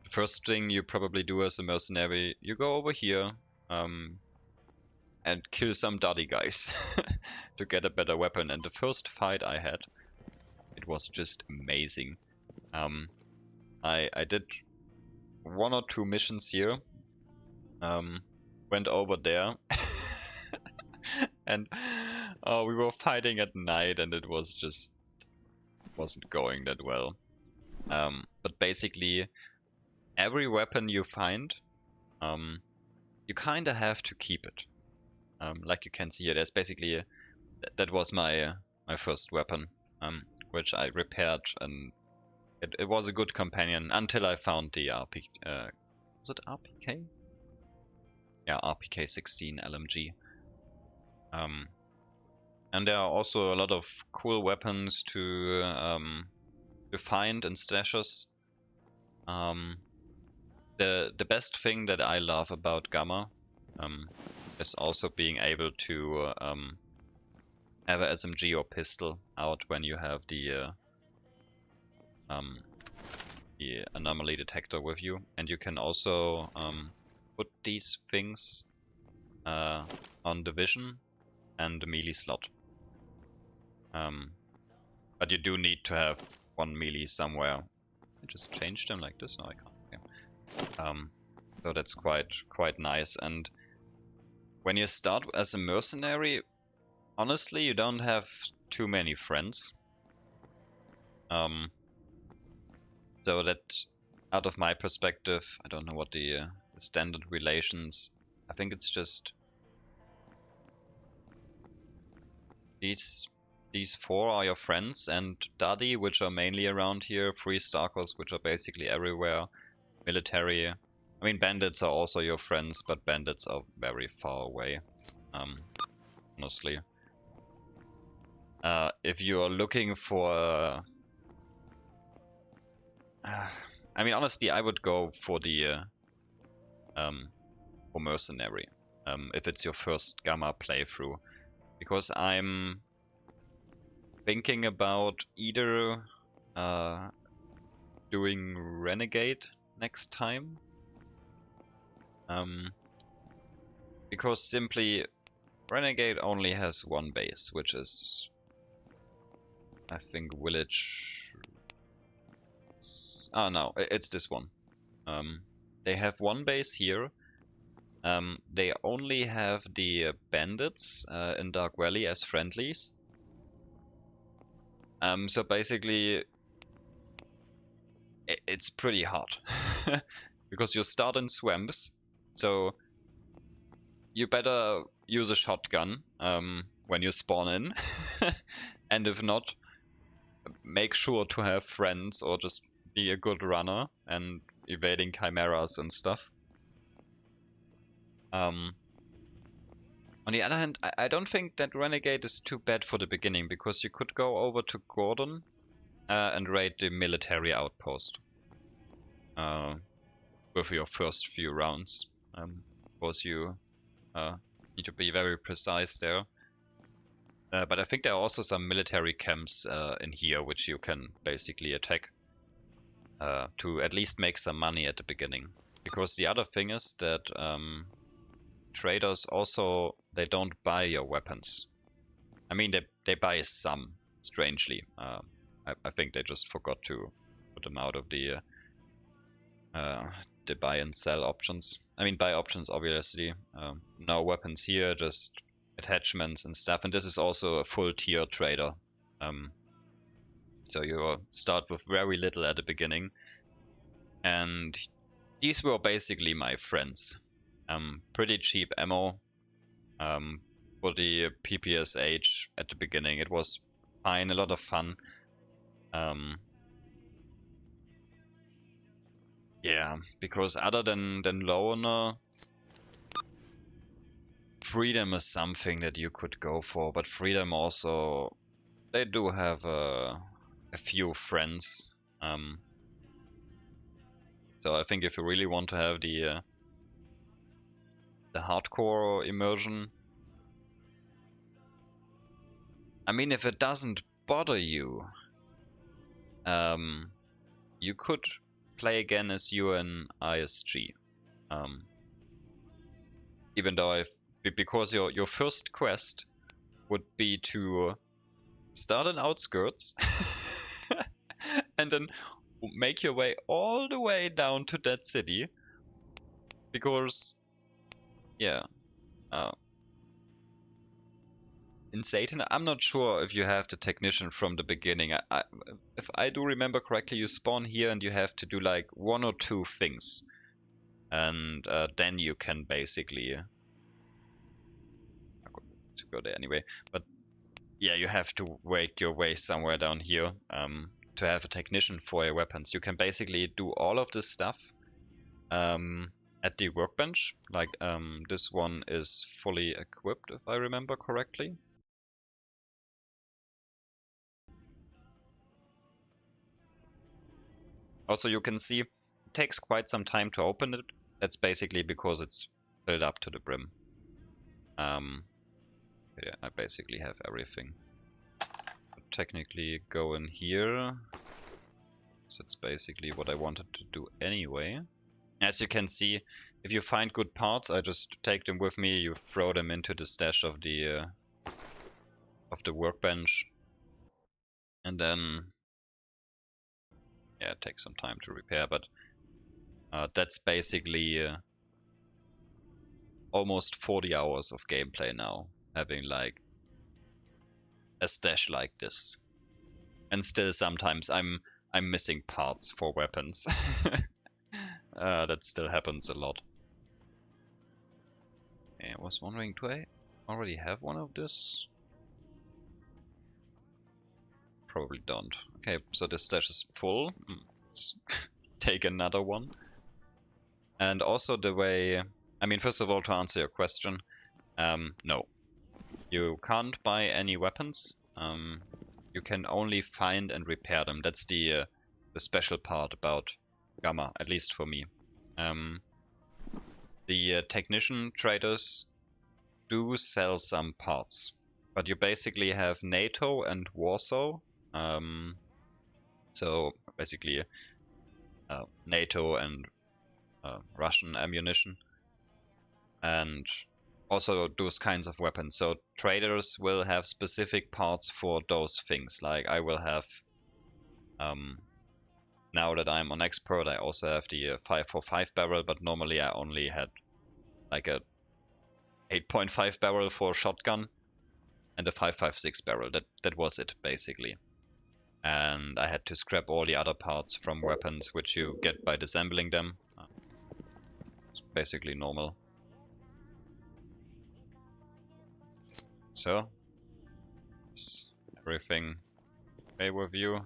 first thing you probably do as a mercenary, you go over here and kill some dirty guys to get a better weapon. And the first fight I had, it was just amazing. I did 1 or 2 missions here, went over there and we were fighting at night and it was just wasn't going that well. But basically every weapon you find, you kinda have to keep it. Like you can see here, there's basically that was my first weapon, which I repaired, and it was a good companion until I found the RP. Was it RPK? Yeah, RPK 16 LMG. And there are also a lot of cool weapons to find in stashes. The best thing that I love about Gamma is also being able to have a SMG or pistol out when you have the anomaly detector with you, and you can also put these things on the vision and the melee slot. But you do need to have one melee somewhere. I just change them like this? No, I can't. Okay. So that's quite nice. And when you start as a mercenary, honestly, you don't have too many friends. So that, out of my perspective, I don't know what the standard relations. I think it's just these four are your friends, and Daddy, which are mainly around here, 3 Stalkers, which are basically everywhere, military. I mean, bandits are also your friends, but bandits are very far away, honestly. If you're looking for... I mean, honestly, I would go for the for mercenary, if it's your first Gamma playthrough, because I'm thinking about either doing Renegade next time, because simply Renegade only has one base, which is, I think, village. Ah, no, it's this one. They have one base here. They only have the bandits in Dark Valley as friendlies. So basically, it's pretty hard because you start in swamps. So you better use a shotgun when you spawn in, and if not, make sure to have friends or just be a good runner and evading chimeras and stuff. On the other hand, I don't think that Renegade is too bad for the beginning, because you could go over to Gordon and raid the military outpost with your first few rounds. Of course, you need to be very precise there. But I think there are also some military camps in here which you can basically attack to at least make some money at the beginning. Because the other thing is that traders also, they don't buy your weapons. I mean, they buy some, strangely. I think they just forgot to put them out of the buy and sell options. I mean, buy options, obviously. No weapons here, just attachments and stuff. And this is also a full tier trader. So you start with very little at the beginning. And these were basically my friends. Pretty cheap ammo for the PPSH at the beginning. It was fine, a lot of fun. Yeah, because other than Loner, Freedom is something that you could go for, but Freedom also, they do have a few friends. So I think if you really want to have the hardcore immersion, I mean, if it doesn't bother you, you could play again as you in ISG. Even though because your first quest would be to start in outskirts and then make your way all the way down to that city, because yeah, in Satan, I'm not sure if you have the technician from the beginning. If I do remember correctly, you spawn here and you have to do like 1 or 2 things, and then you can basically to go there anyway. But yeah, you have to work your way somewhere down here to have a technician for your weapons. You can basically do all of this stuff at the workbench. Like this one is fully equipped, if I remember correctly. Also, you can see it takes quite some time to open it. That's basically because it's filled up to the brim. Yeah, I basically have everything. Technically go in here. So that's basically what I wanted to do anyway. As you can see, if you find good parts, I just take them with me. You throw them into the stash of the workbench, and then yeah, it takes some time to repair. But that's basically almost 40 hours of gameplay now, having like a stash like this. And still sometimes I'm missing parts for weapons. That still happens a lot. I was wondering, do I already have one of this? Probably don't. Okay, so this stash is full. Let's take another one. And also the way, I mean, first of all, to answer your question, no. You can't buy any weapons. You can only find and repair them. That's the special part about Gamma, at least for me. The technician traders do sell some parts, but you basically have NATO and Warsaw. So basically NATO and Russian ammunition, and also those kinds of weapons. So traders will have specific parts for those things. Like I will have, now that I'm on expert, I also have the 545 barrel, but normally I only had like a 8.5 barrel for shotgun and a 556 barrel. That was it basically. And I had to scrap all the other parts from weapons, which you get by disassembling them. It's basically normal. So, is everything okay with you? I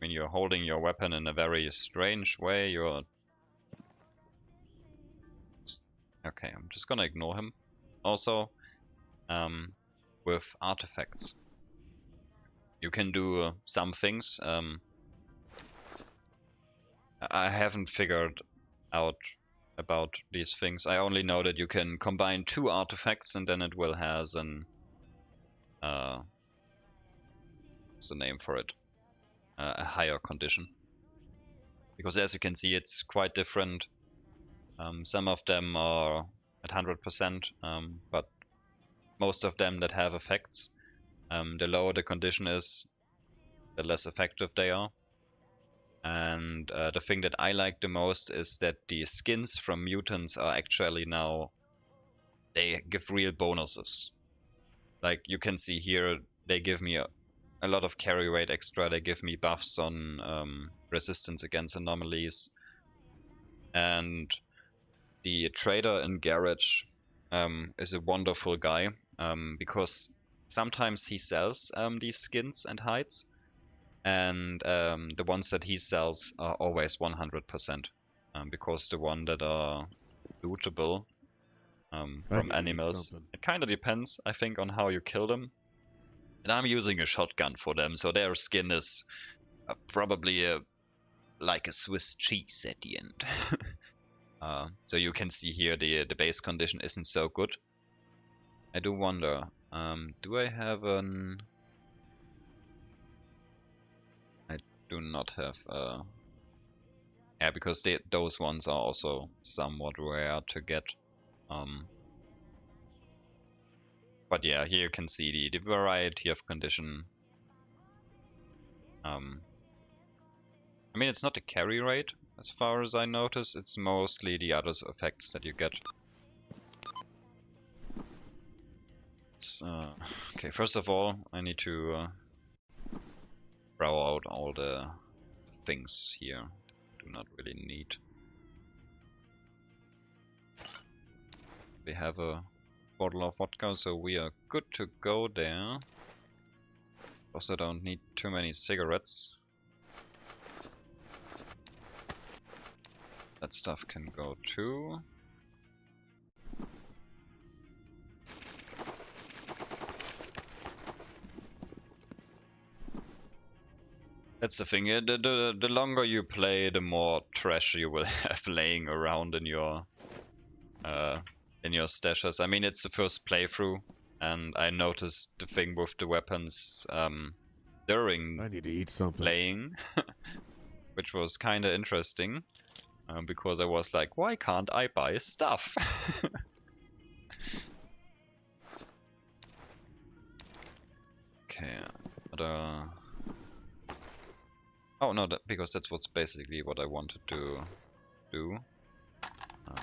mean, you're holding your weapon in a very strange way. You're... Okay, I'm just gonna ignore him. Also, with artifacts, you can do some things. I haven't figured out about these things. I only know that you can combine 2 artifacts and then it will has an what's the name for it? A higher condition. Because as you can see, it's quite different. Some of them are at 100%, but most of them that have effects, the lower the condition is, the less effective they are. And the thing that I like the most is that the skins from mutants are actually now, they give real bonuses. Like you can see here, they give me a lot of carry rate extra, they give me buffs on resistance against anomalies. And the trader in Garage is a wonderful guy, because sometimes he sells these skins and hides, and the ones that he sells are always 100%, because the one that are lootable from animals, it kind of depends, I think, on how you kill them. And I'm using a shotgun for them, so their skin is probably like a Swiss cheese at the end. So you can see here the base condition isn't so good. I do wonder, do I have an... I do not have yeah, because those ones are also somewhat rare to get. But yeah, here you can see the variety of condition. I mean, it's not the carry rate, as far as I notice, it's mostly the other effects that you get. Okay, first of all, I need to throw out all the things here. Do not really need. We have a bottle of vodka, so we are good to go there. Also don't need too many cigarettes. That stuff can go too. That's the thing. The longer you play, the more trash you will have laying around in your stashes. I mean, it's the first playthrough, and I noticed the thing with the weapons during I need to eat something. playing, which was kind of interesting, because I was like, why can't I buy stuff? Okay, oh no, because that's what's basically what I wanted to do.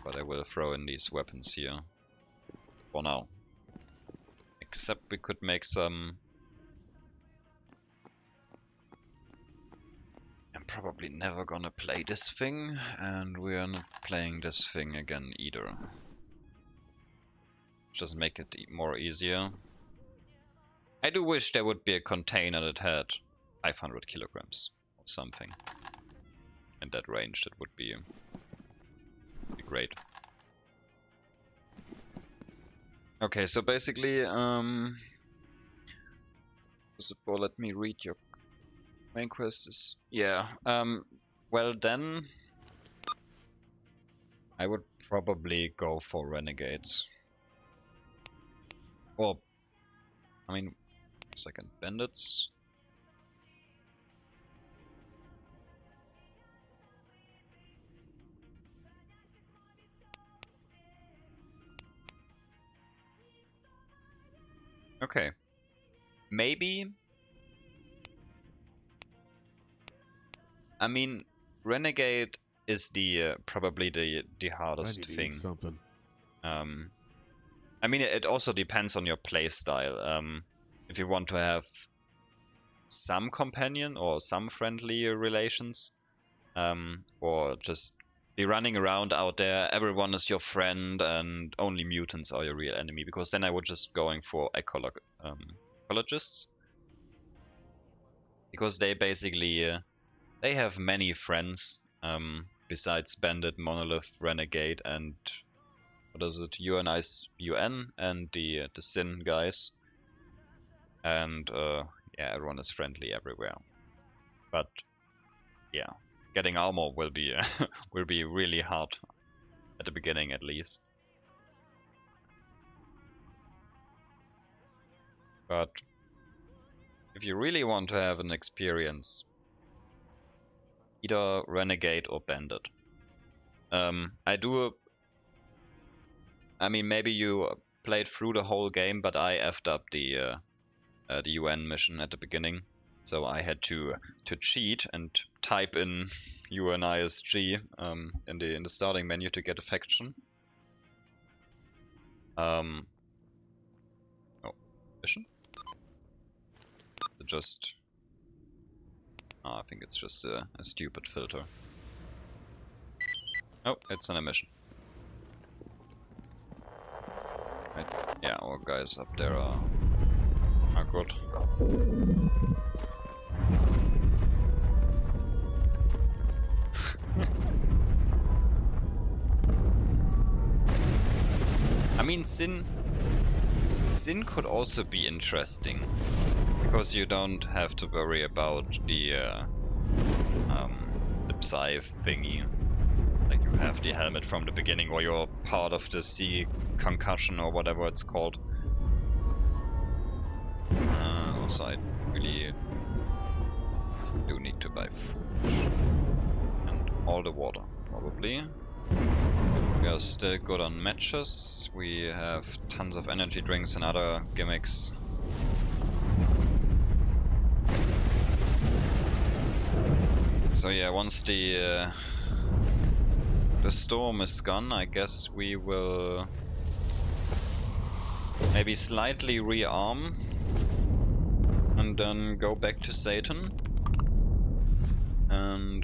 But I will throw in these weapons here for now. Except we could make some... I'm probably never gonna play this thing, and we're not playing this thing again either. Just make it more easier. I do wish there would be a container that had 500 kilograms or something. In that range, that would be great. Okay, so basically, first of all, let me read your main quest. Yeah, well then, I would probably go for renegades. Or, I mean, second bandits. Okay, maybe. I mean, renegade is the probably the I hardest need to thing. eat something. I mean, it also depends on your playstyle. If you want to have some companion or some friendly relations, or just be running around out there, everyone is your friend, and only mutants are your real enemy. Because then I would just going for ecologists, because they basically they have many friends besides bandit, monolith, renegade, and what is it? UN and the Sin guys, and yeah, everyone is friendly everywhere. But yeah, getting armor will be will be really hard at the beginning, at least. But if you really want to have an experience, either renegade or bandit. I mean, maybe you played through the whole game, but I effed up the UN mission at the beginning, so I had to cheat and type in UNISG in the starting menu to get a faction. Oh, mission? Just I think it's just a stupid filter. Oh, it's an emission. Right. Yeah, our guys up there are good. I mean, Sin could also be interesting, because you don't have to worry about the Psy thingy. Like, you have the helmet from the beginning, or you're part of the sea concussion or whatever it's called. Also, I really do need to buy food and all the water, probably. We are still good on matches. We have tons of energy drinks and other gimmicks. So yeah, once the storm is gone, I guess we will maybe slightly rearm and then go back to Satan and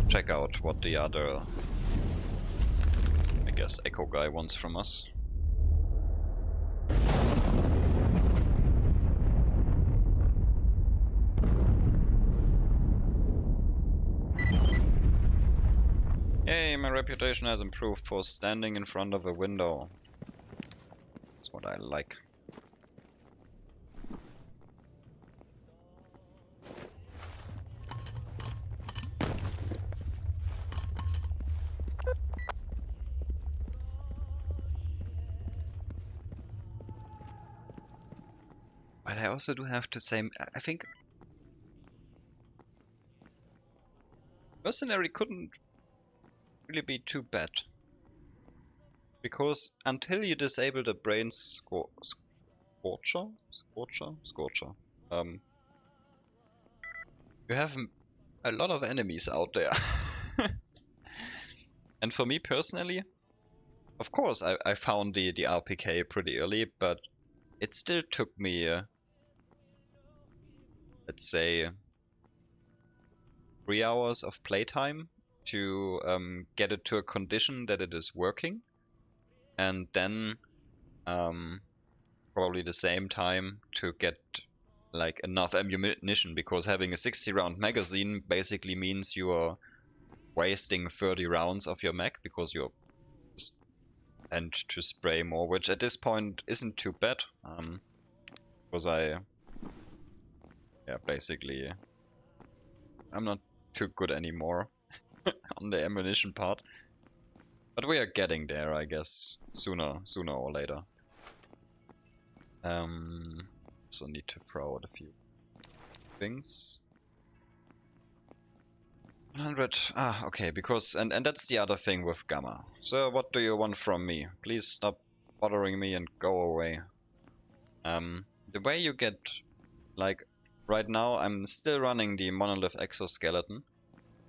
check out what the other, I guess, Echo guy wants from us. Yay, my reputation has improved for standing in front of a window. That's what I like. But I also do have to say, I think Mercenary couldn't really be too bad. Because until you disable the brain Scorcher, you have a lot of enemies out there. And for me personally, of course I found the RPK pretty early, but it still took me, let's say, 3 hours of playtime to get it to a condition that it is working. And then probably the same time to get like enough ammunition, because having a 60 round magazine basically means you are wasting 30 rounds of your mag because you're and to spray more, which at this point isn't too bad, because basically I'm not too good anymore on the ammunition part, but we are getting there, I guess, sooner or later. So need to throw out a few things. 100. Okay, because and that's the other thing with Gamma. So what do you want from me? Please stop bothering me and go away. The way you get, like, right now I'm still running the monolith exoskeleton,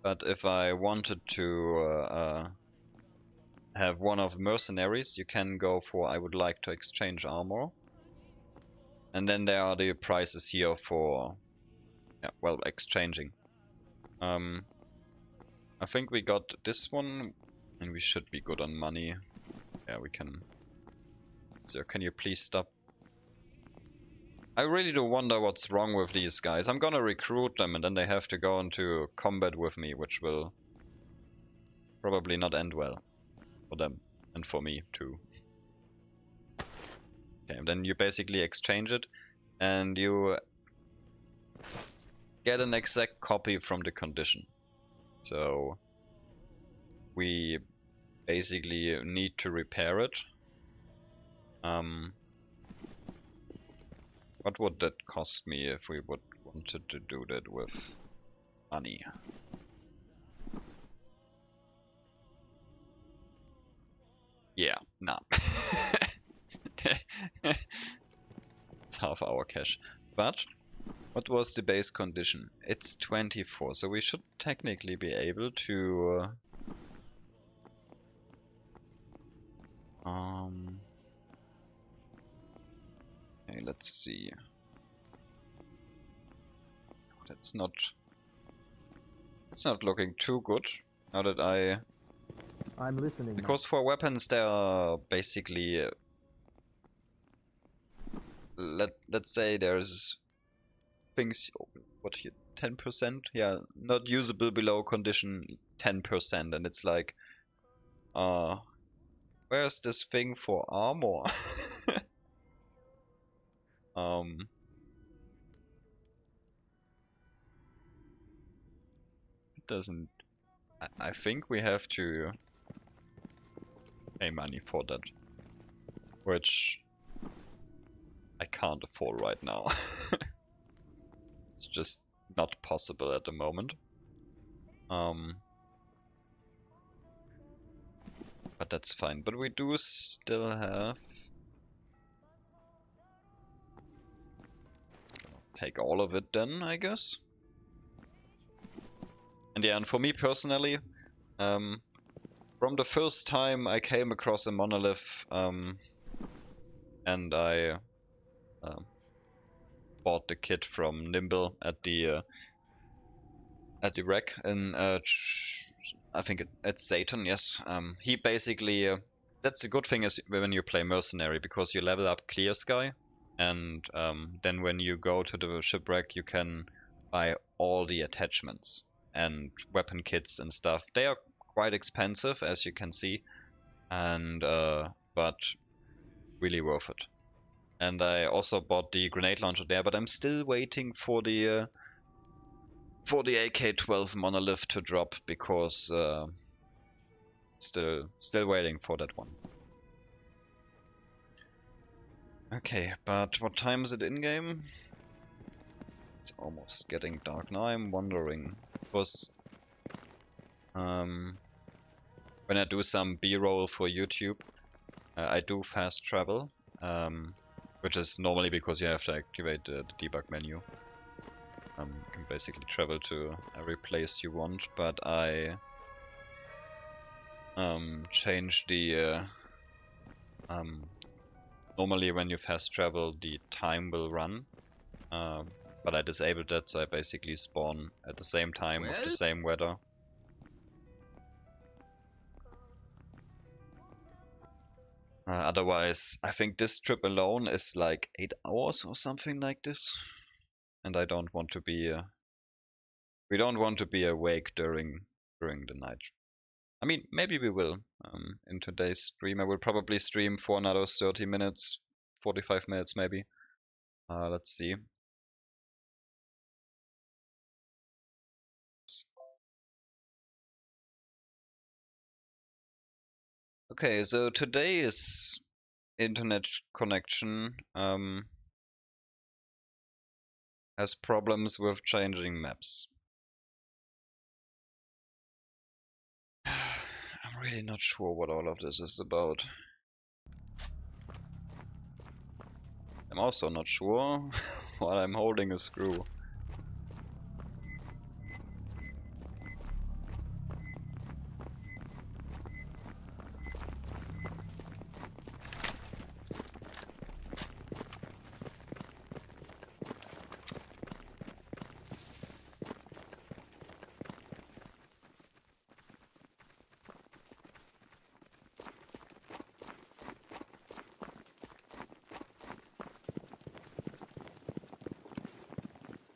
but if I wanted to have one of mercenaries, you can go for I would like to exchange armor. And then there are the prices here for, well, exchanging. I think we got this one, and we should be good on money. Yeah, we can. So can you please stop? I really do wonder what's wrong with these guys. I'm gonna recruit them, and then they have to go into combat with me, which will probably not end well for them, and for me too. Okay, and then you basically exchange it, and you get an exact copy from the condition. So we basically need to repair it. What would that cost me if we would wanted to do that with money? Yeah, nah. It's half our cash. But what was the base condition? It's 24, so we should technically be able to okay, let's see. That's not looking too good now that I'm listening. because for weapons there are basically let's say there's things, what here, 10%? Yeah, not usable below condition 10%, and it's like, where's this thing for armor? It doesn't. I think we have to pay money for that, which I can't afford right now. It's just not possible at the moment. But that's fine. But we do still have. Take all of it then, I guess. And yeah, and for me personally, from the first time I came across a monolith, and I bought the kit from Nimble at the wreck in I think it's Satan, yes. He basically that's the good thing is when you play mercenary, because you level up Clear Sky, and then when you go to the shipwreck you can buy all the attachments and weapon kits and stuff. They are quite expensive, as you can see, and but really worth it. And I also bought the grenade launcher there, but I'm still waiting for the AK-12 monolith to drop, because still waiting for that one. Okay, but what time is it in-game? It's almost getting dark. Now I'm wondering, because when I do some B-roll for YouTube, I do fast travel, which is normally because you have to activate the debug menu. You can basically travel to every place you want, but I changed the normally when you fast travel the time will run, but I disabled that, so I basically spawn at the same time with the same weather. Otherwise, I think this trip alone is like 8 hours or something like this, and I don't want to be we don't want to be awake during the night. I mean, maybe we will. In today's stream, I will probably stream for another 30 minutes, 45 minutes maybe. Let's see. Okay, so today's internet connection has problems with changing maps. I'm really not sure what all of this is about. I'm also not sure while I'm holding a screw.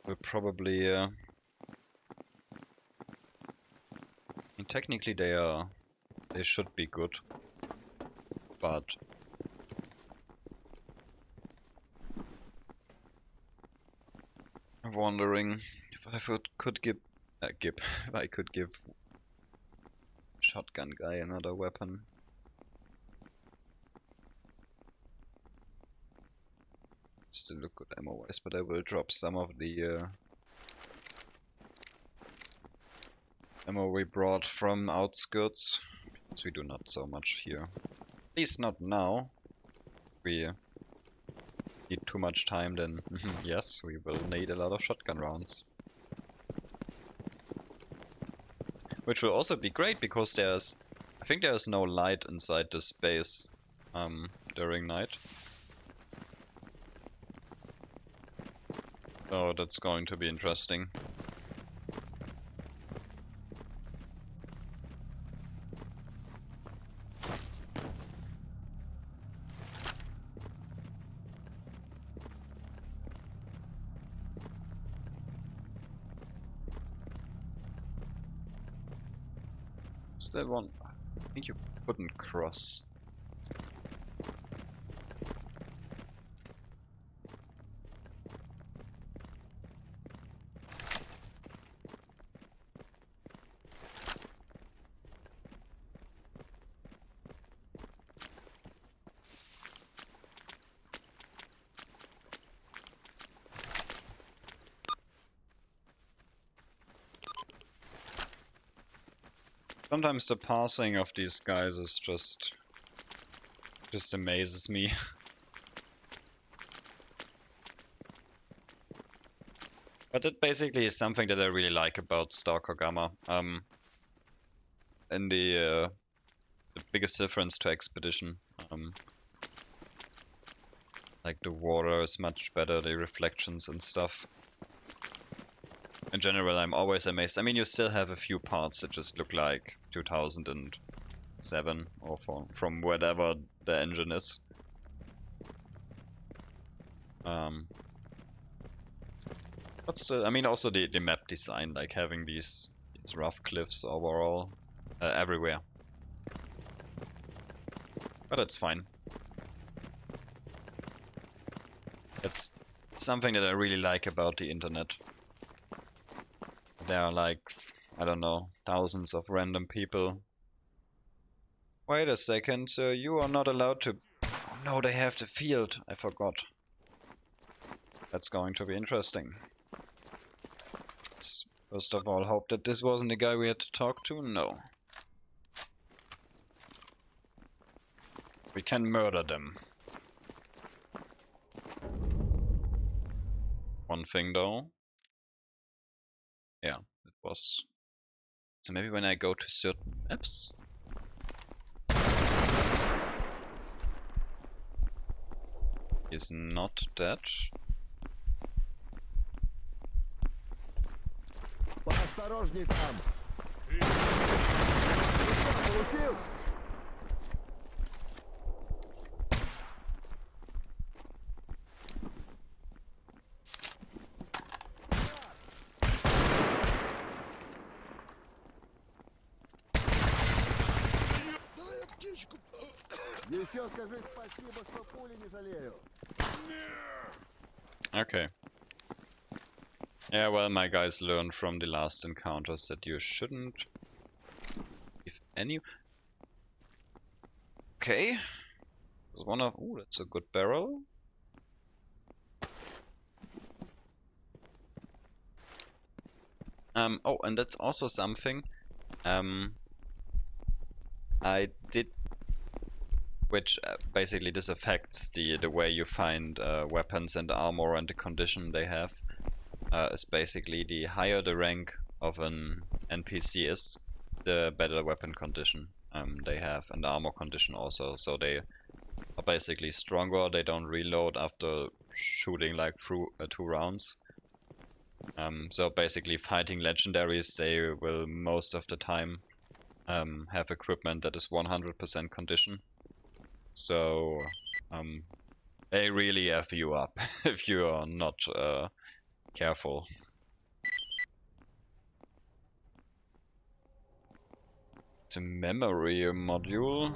We'll probably I mean, technically they should be good, but I'm wondering if I could give if I could give shotgun guy another weapon. Still look good ammo wise, but I will drop some of the ammo we brought from outskirts, because we do not so much here. At least not now. We need too much time, then yes, we will need a lot of shotgun rounds. Which will also be great, because I think there's no light inside this base during night. So that's going to be interesting. Is that one? I think you couldn't cross. Sometimes the passing of these guys is just amazes me. But it basically is something that I really like about Stalker Gamma. And the biggest difference to Expedition. Like the water is much better, the reflections and stuff. In general, I'm always amazed. I mean, you still have a few parts that just look like 2007 or from whatever the engine is. But still, I mean, also the map design, like having these rough cliffs overall, everywhere. But it's fine. It's something that I really like about the internet. There are like, I don't know, thousands of random people. Wait a second, you are not allowed to... Oh no, they have the field. I forgot. That's going to be interesting. Let's first of all hope that this wasn't the guy we had to talk to. No. We can murder them. One thing though. Yeah, it was. So maybe when I go to certain maps. He's not dead. Поосторожней там! Получил? Дай аптечку. Еще скажи спасибо, что пули не жалею. Okay. Yeah, well, my guys learned from the last encounters that you shouldn't leave any. Okay. There's one of. Ooh, that's a good barrel. Oh, and that's also something. I did, which basically this affects the way you find weapons and armor and the condition they have. Is basically the higher the rank of an NPC is, the better weapon condition they have, and the armor condition also. So they are basically stronger. They don't reload after shooting like through 2 rounds. So basically fighting legendaries, they will most of the time have equipment that is 100% condition. So they really F you up if you are not careful. The memory module?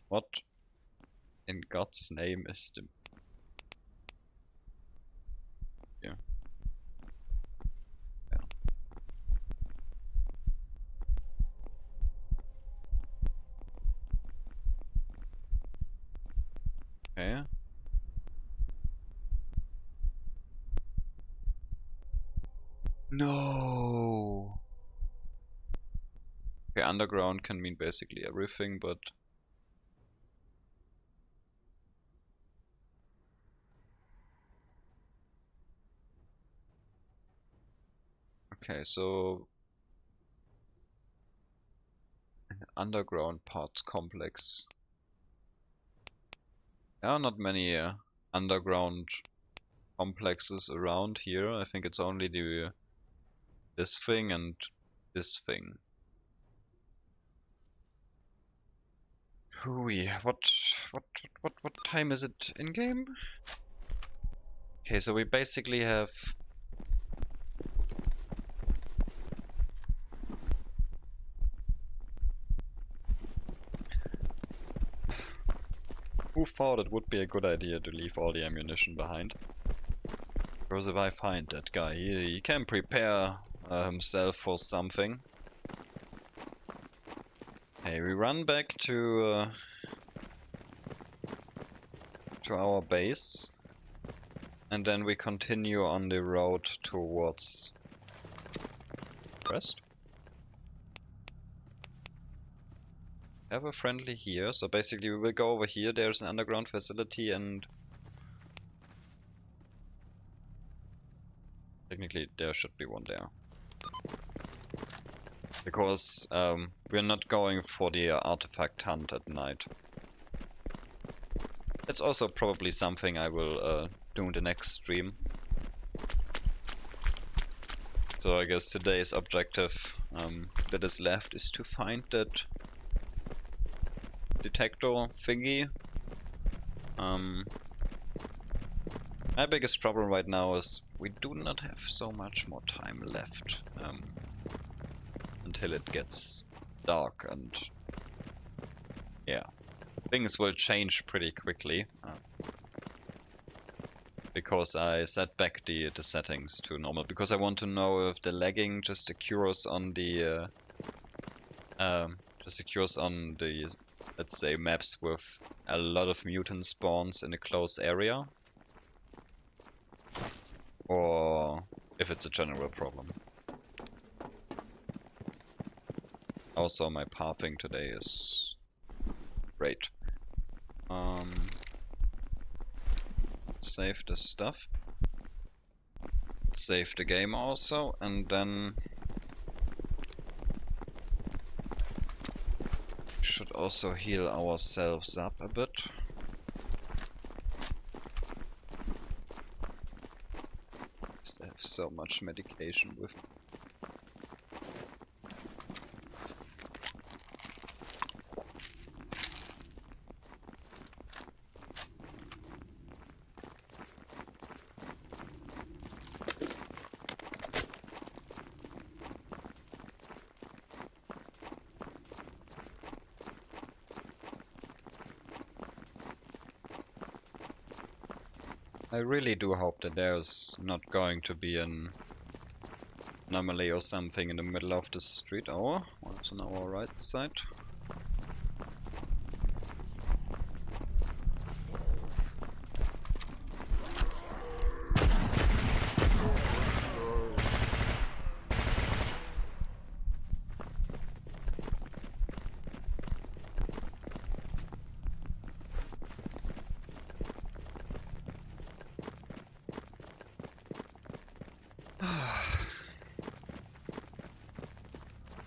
What in God's name is the... Yeah. Okay. No. Okay, underground can mean basically everything, but okay, so an underground parts complex. There are not many underground complexes around here. I think it's only the this thing and this thing. Hooey, what time is it in game? Okay, so we basically have who thought it would be a good idea to leave all the ammunition behind? Because if I find that guy, he can prepare himself for something. Hey, we run back to our base, and then we continue on the road towards West. Have a friendly here, so basically we will go over here. There's an underground facility, and technically there should be one there. Because we're not going for the artifact hunt at night. It's also probably something I will do in the next stream. So I guess today's objective that is left is to find that detector thingy. My biggest problem right now is we do not have so much more time left until it gets dark, and yeah, things will change pretty quickly because I set back the settings to normal, because I want to know if the lagging just occurs on the let's say, maps with a lot of mutant spawns in a close area. Or if it's a general problem. Also, my pathing today is great. Save this stuff. Save the game also, and then should also heal ourselves up a bit. I have so much medication with me. I really do hope that there's not going to be an anomaly or something in the middle of the street. Oh, what's on our right side?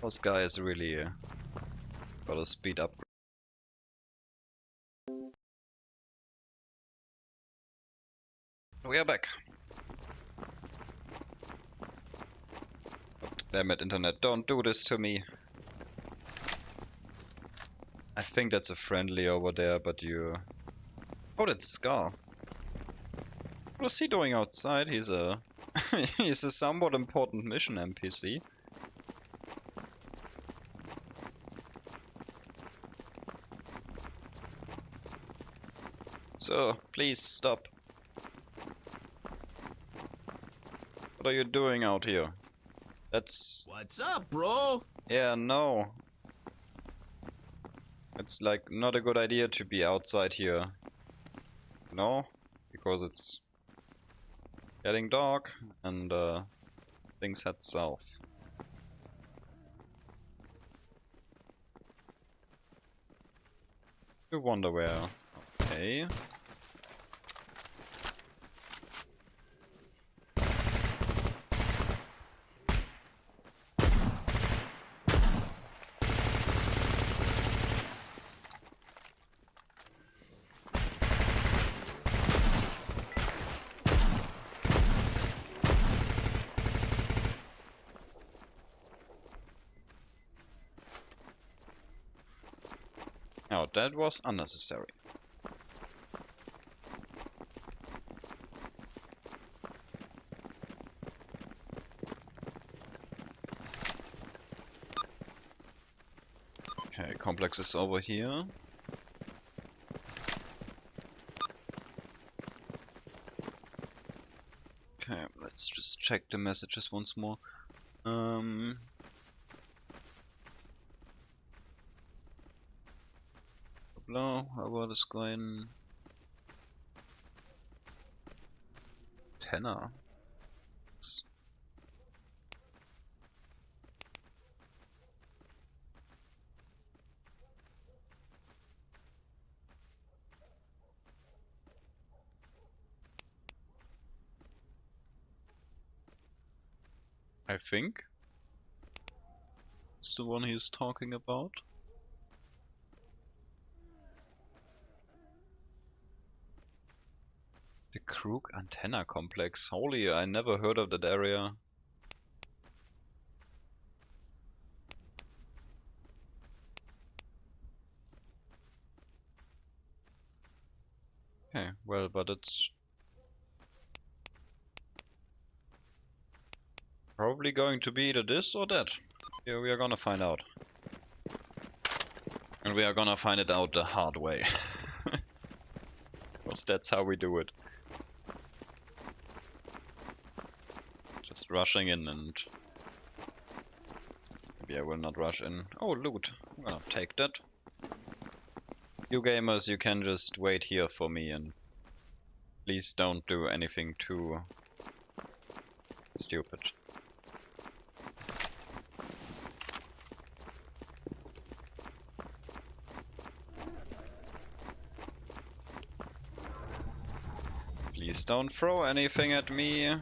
Those guys really got a speed up. We are back. But damn it, internet, don't do this to me. I think that's a friendly over there, but you... Oh, that's Scar. What is he doing outside? He's a... he's a somewhat important mission NPC. So, please stop. What are you doing out here? That's... What's up, bro? Yeah, no. It's like not a good idea to be outside here. No? Because it's getting dark and things head south. You wonder where. Okay. Now that was unnecessary. Okay, complex is over here. Okay, let's just check the messages once more. Hello, how about this going? Tenor. I think it's the one he's talking about. The Crook Antenna Complex. Holy, I never heard of that area. Okay, well, but it's probably going to be either this or that. Yeah, we are gonna find out. And we are gonna find it out the hard way. Because that's how we do it. Just rushing in and... Maybe I will not rush in. Oh, loot. I'm gonna take that. You gamers, you can just wait here for me and please don't do anything too stupid. Please don't throw anything at me.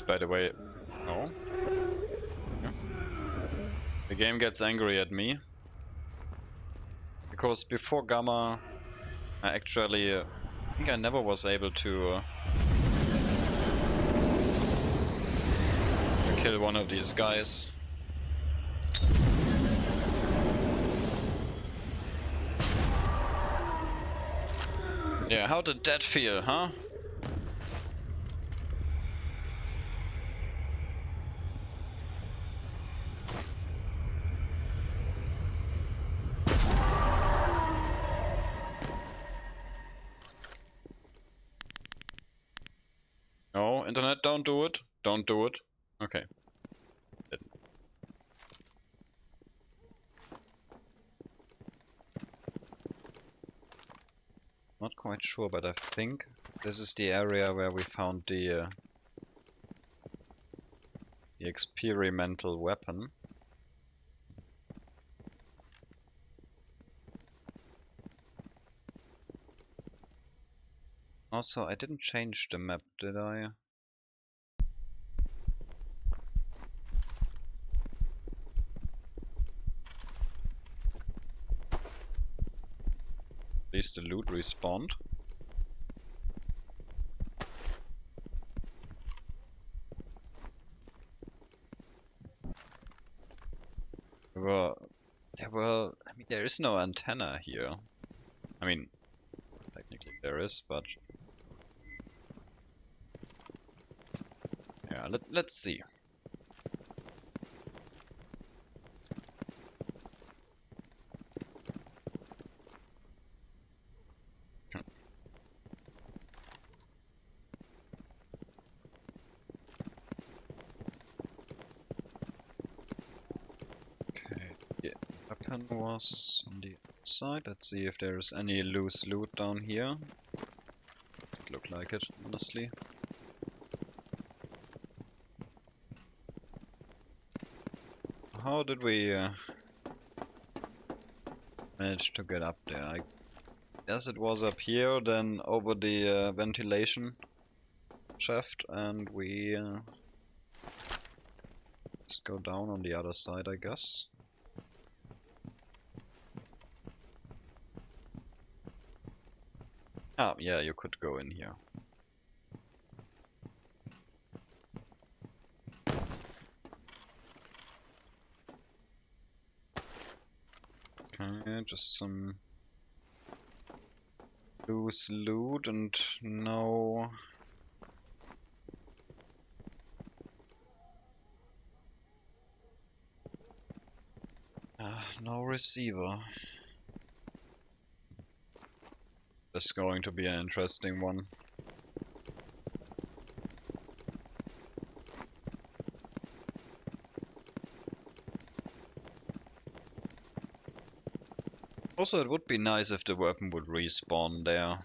By the way, no. Yeah. The game gets angry at me because before Gamma, I actually I think I never was able to kill one of these guys. Yeah, how did that feel, huh? No, internet, don't do it. Don't do it. Okay. Didn't. Not quite sure, but I think this is the area where we found the experimental weapon. Also, I didn't change the map, did I? At least the loot respawned. I mean, there is no antenna here. I mean, technically there is, but yeah, let's see. Okay, yeah, weapon was on the side. Let's see if there's any loose loot down here. Doesn't look like it, honestly. How did we manage to get up there? I guess it was up here, then over the ventilation shaft, and we just go down on the other side, I guess. Ah, yeah, you could go in here. Okay, just some loose loot and no... no receiver. This is going to be an interesting one. Also, it would be nice if the weapon would respawn there.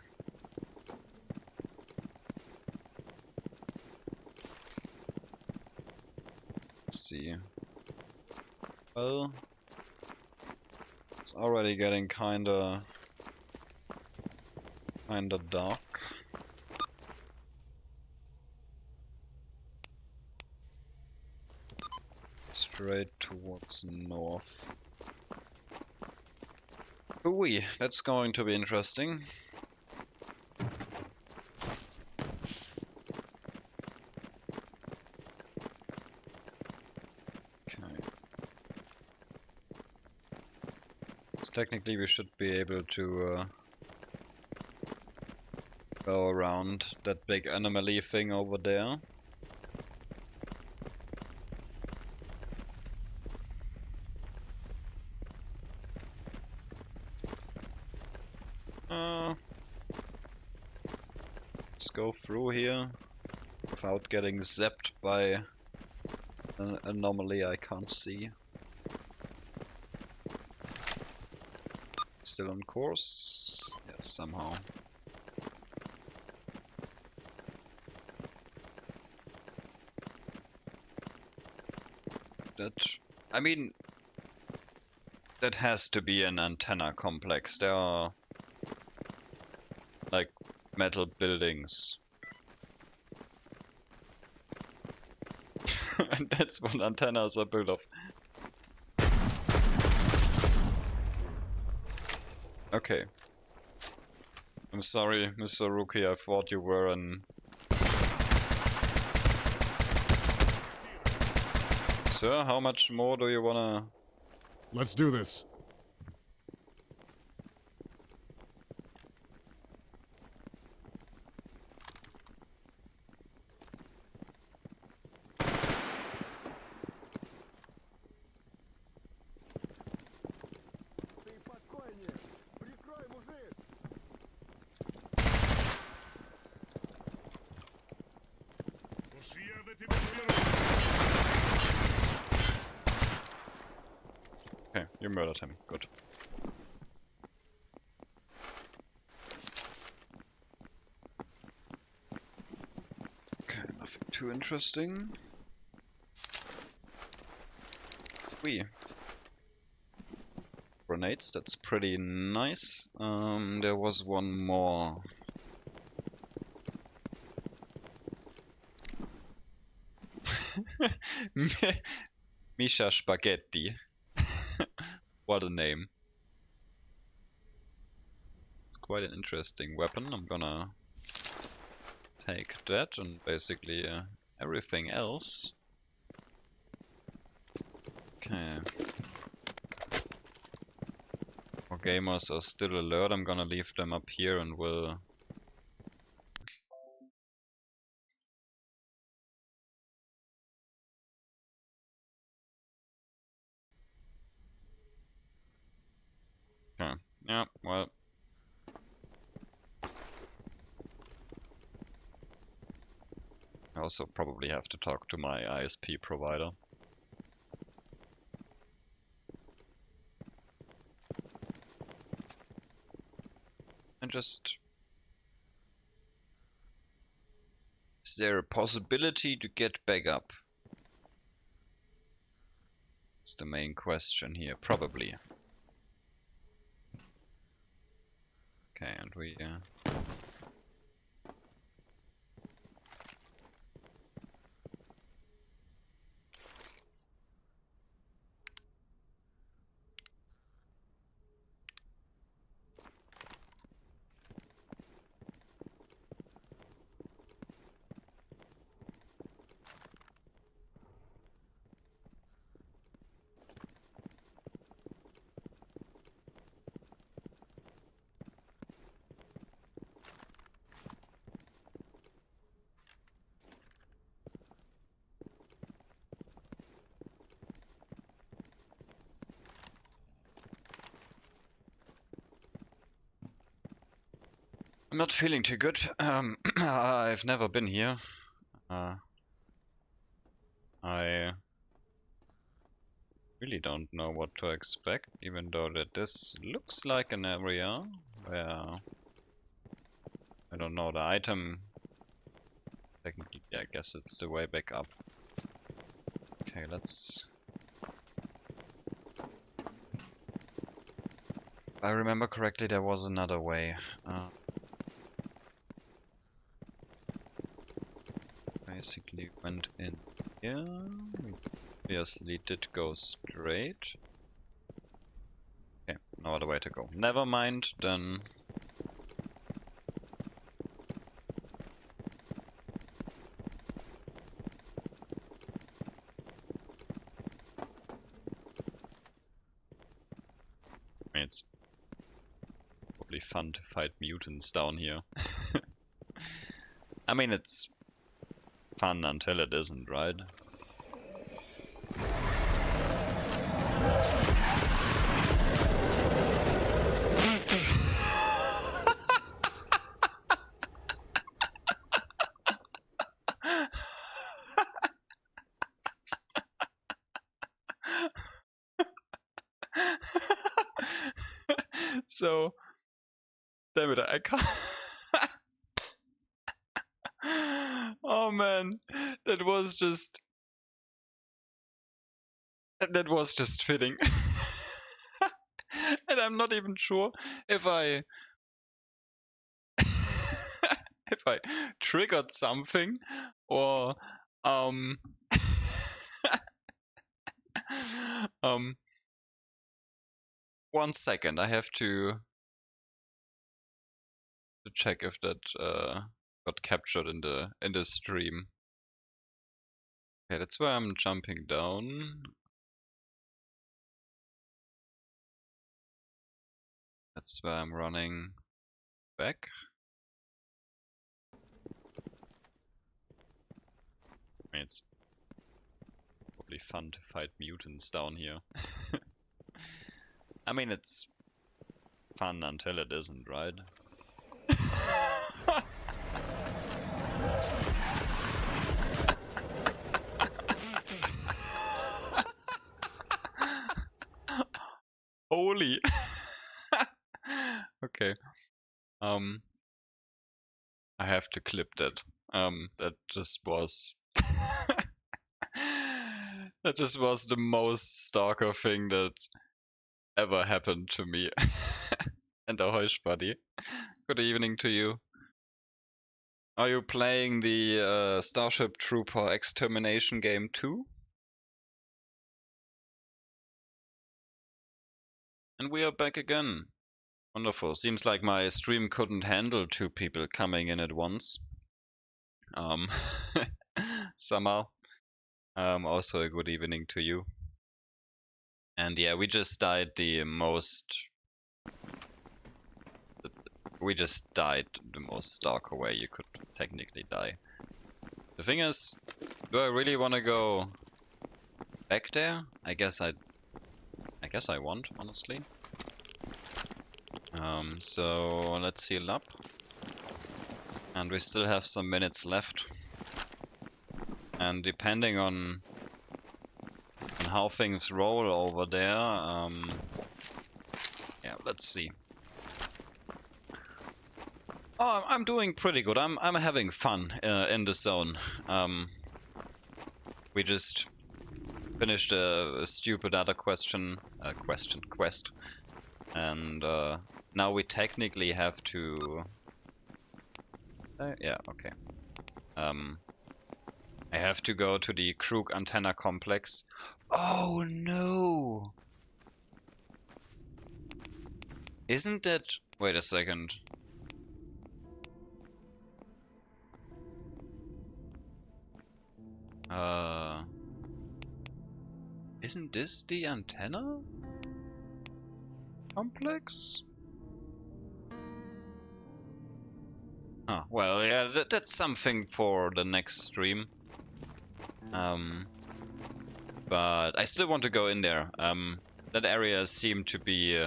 Let's see. Well, it's already getting kinda dark. Straight towards north. Ooh, that's going to be interesting. Okay. So technically we should be able to go around that big anomaly thing over there. Let's go through here without getting zapped by an anomaly I can't see. Still on course? Yes, somehow. I mean, that has to be an antenna complex. There are like metal buildings. And that's what antennas are built of. Okay. I'm sorry, Mr. Rookie, I thought you were an... Sir, how much more do you wanna... Let's do this. Ты спокойнее. Прикрой, мужик. Okay, you murdered him. Good. Okay, nothing too interesting. Wee. Grenades, that's pretty nice. There was one more. Misha Spaghetti. What a name. It's quite an interesting weapon. I'm gonna take that and basically everything else. Okay. Our gamers are still alert. I'm gonna leave them up here and we'll... Okay. Yeah, well... I also probably have to talk to my ISP provider. And just... Is there a possibility to get back up? That's the main question here. Probably. Okay, and we... I'm not feeling too good. I've never been here. I really don't know what to expect, even though that this looks like an area where... I don't know, the item... Technically, yeah, I guess it's the way back up. Okay, let's... If I remember correctly, there was another way. Basically went in here. We obviously did go straight. Okay, no other way to go. Never mind, then. I mean, it's probably fun to fight mutants down here. I mean, it's fun until it isn't, right? So, damn it, I can't. Oh man, that was just fitting. And I'm not even sure if I if I triggered something or um um 1 second, I have to check if that got captured in the stream. Okay, that's where I'm jumping down. That's where I'm running back. I mean, it's probably fun to fight mutants down here. I mean, it's fun until it isn't, right? Holy. Okay. I have to clip that. That just was that just was the most Stalker thing that ever happened to me. And a Heusch buddy. Good evening to you. Are you playing the Starship Trooper Extermination game too? And we are back again. Wonderful. Seems like my stream couldn't handle 2 people coming in at once. Somehow. Also a good evening to you. And yeah, we just died the most Stalker way you could technically die. The thing is, do I really want to go back there? I guess I want, honestly. So let's heal up. And we still have some minutes left. And depending on how things roll over there, yeah, let's see. Oh, I'm doing pretty good. I'm having fun in the zone. We just finished a stupid other quest, and now we technically have to. Yeah, okay. I have to go to the Krug antenna complex. Oh no! Isn't that? Wait a second. Isn't this the antenna complex? Oh, well, yeah, that's something for the next stream. But I still want to go in there. That area seemed to be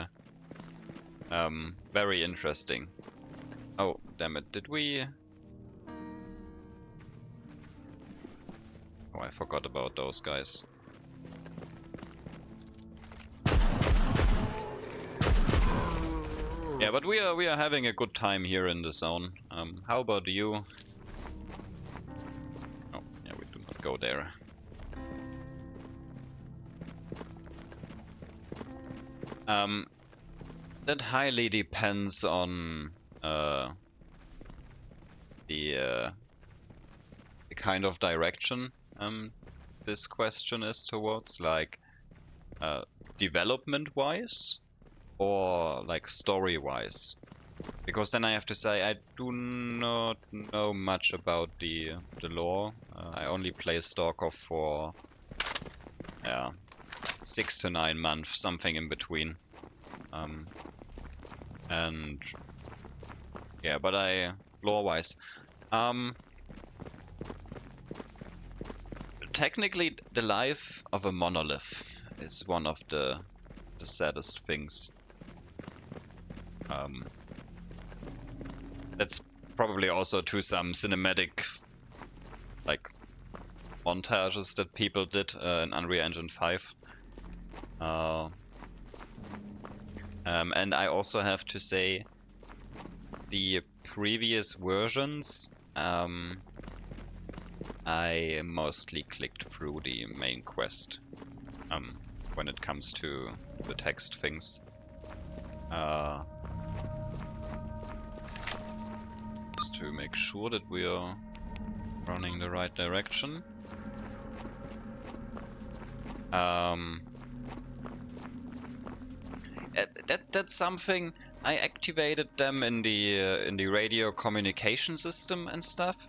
very interesting. Oh, damn it, did we... Oh, I forgot about those guys. Yeah, but we are having a good time here in the zone. How about you? Oh, yeah, we do not go there. That highly depends on the kind of direction this question is towards, like development-wise or like story-wise. Because then I have to say I do not know much about the lore. I only play Stalker for 6 to 9 months, something in between. And yeah, but lore-wise, technically the life of a monolith is one of the saddest things. That's probably also to some cinematic like montages that people did in Unreal Engine 5. And I also have to say, the previous versions, I mostly clicked through the main quest when it comes to the text things. Just to make sure that we are running the right direction. That's something. I activated them in the radio communication system and stuff.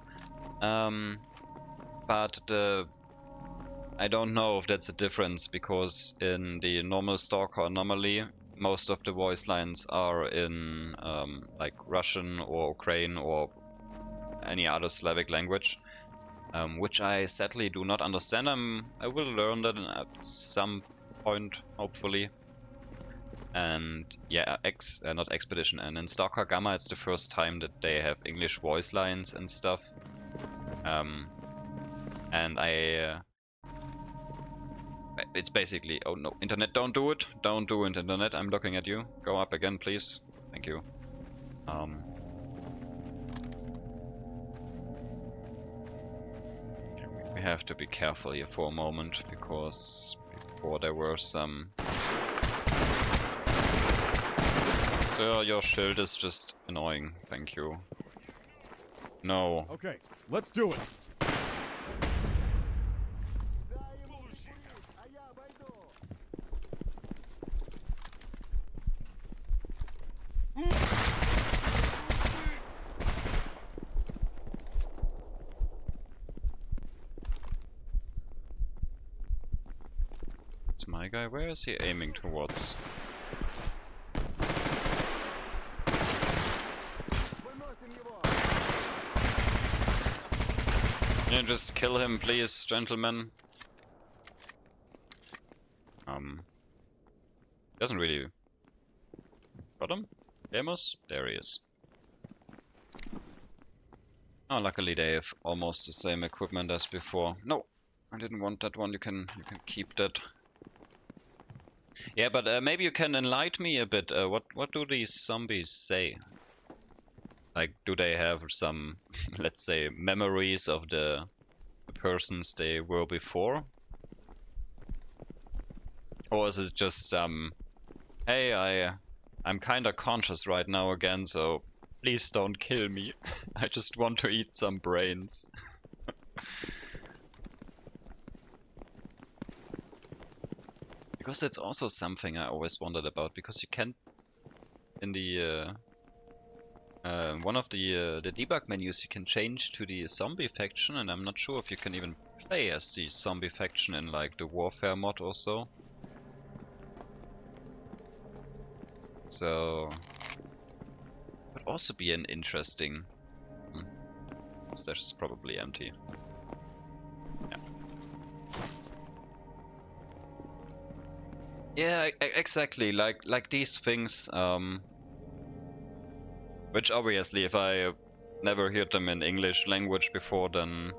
But I don't know if that's a difference, because in the normal Stalker anomaly, most of the voice lines are in like Russian or Ukraine or any other Slavic language, which I sadly do not understand. I will learn that at some point, hopefully. And yeah, not Expedition, and in Stalker Gamma it's the first time that they have English voice lines and stuff. And it's basically, oh no, internet, don't do it. Don't do it, internet, I'm looking at you. Go up again, please. Thank you. We have to be careful here for a moment, because before there were some... Sir, your shield is just annoying, thank you. No. Okay, let's do it. It's my guy, where is he aiming towards? Yeah, just kill him, please, gentlemen. Doesn't really... Got him? Demos? There he is. Oh, luckily they have almost the same equipment as before. No, I didn't want that one. You can keep that. Yeah, but maybe you can enlighten me a bit. What do these zombies say? Like, do they have some, let's say, memories of the persons they were before? Or is it just some, hey, I'm kinda conscious right now again, so please don't kill me. I just want to eat some brains. Because that's also something I always wondered about, because you can, in the one of the debug menus, you can change to the zombie faction, and I'm not sure if you can even play as the zombie faction in like the warfare mod or so. So would also be an interesting... Stash is probably empty. Yeah. Yeah, exactly. Like these things, which obviously, if I never heard them in English language before, then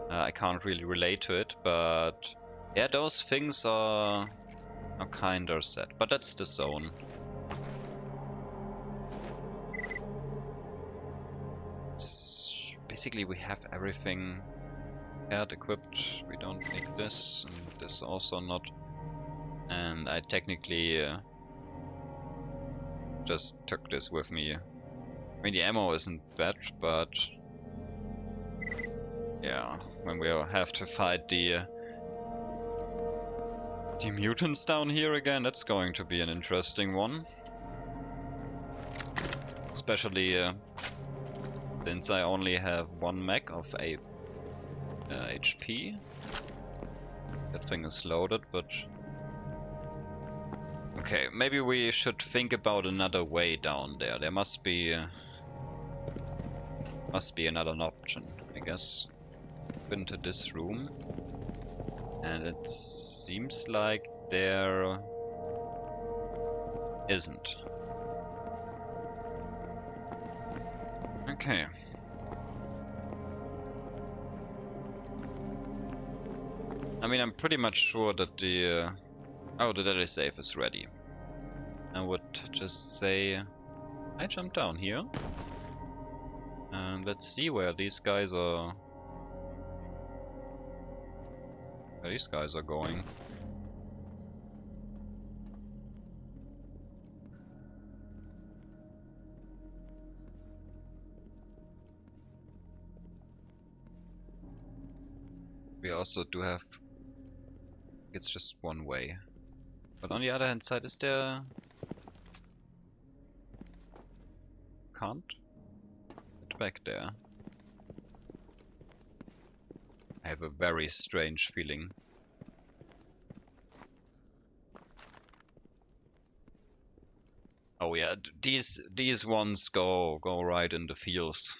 I can't really relate to it. But yeah, those things are kinda sad. But that's the zone. Basically, we have everything equipped. We don't need this, and this also not. And I technically just took this with me. I mean, the ammo isn't bad, but yeah, when we have to fight the mutants down here again, that's going to be an interesting one. Especially since I only have 1 mech of HP. That thing is loaded, but... Okay, maybe we should think about another way down there. There must be another option, I guess. Into this room, and it seems like there isn't. Okay. I mean, I'm pretty much sure that the deadly safe is ready. I would just say I jump down here. And let's see where these guys are. Where these guys are going. We also do have... It's just one way. But on the other hand side, is there... Can't get back there. I have a very strange feeling. Oh yeah, these ones go right in the fields.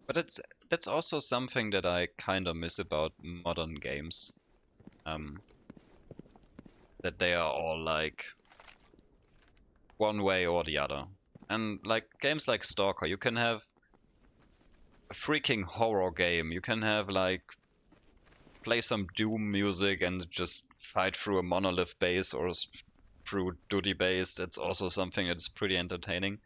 But that's also something that I kinda miss about modern games. That they are all like one way or the other. And like games like Stalker, you can have a freaking horror game. You can have like play some Doom music and just fight through a monolith base or through Duty base. That's also something that's pretty entertaining.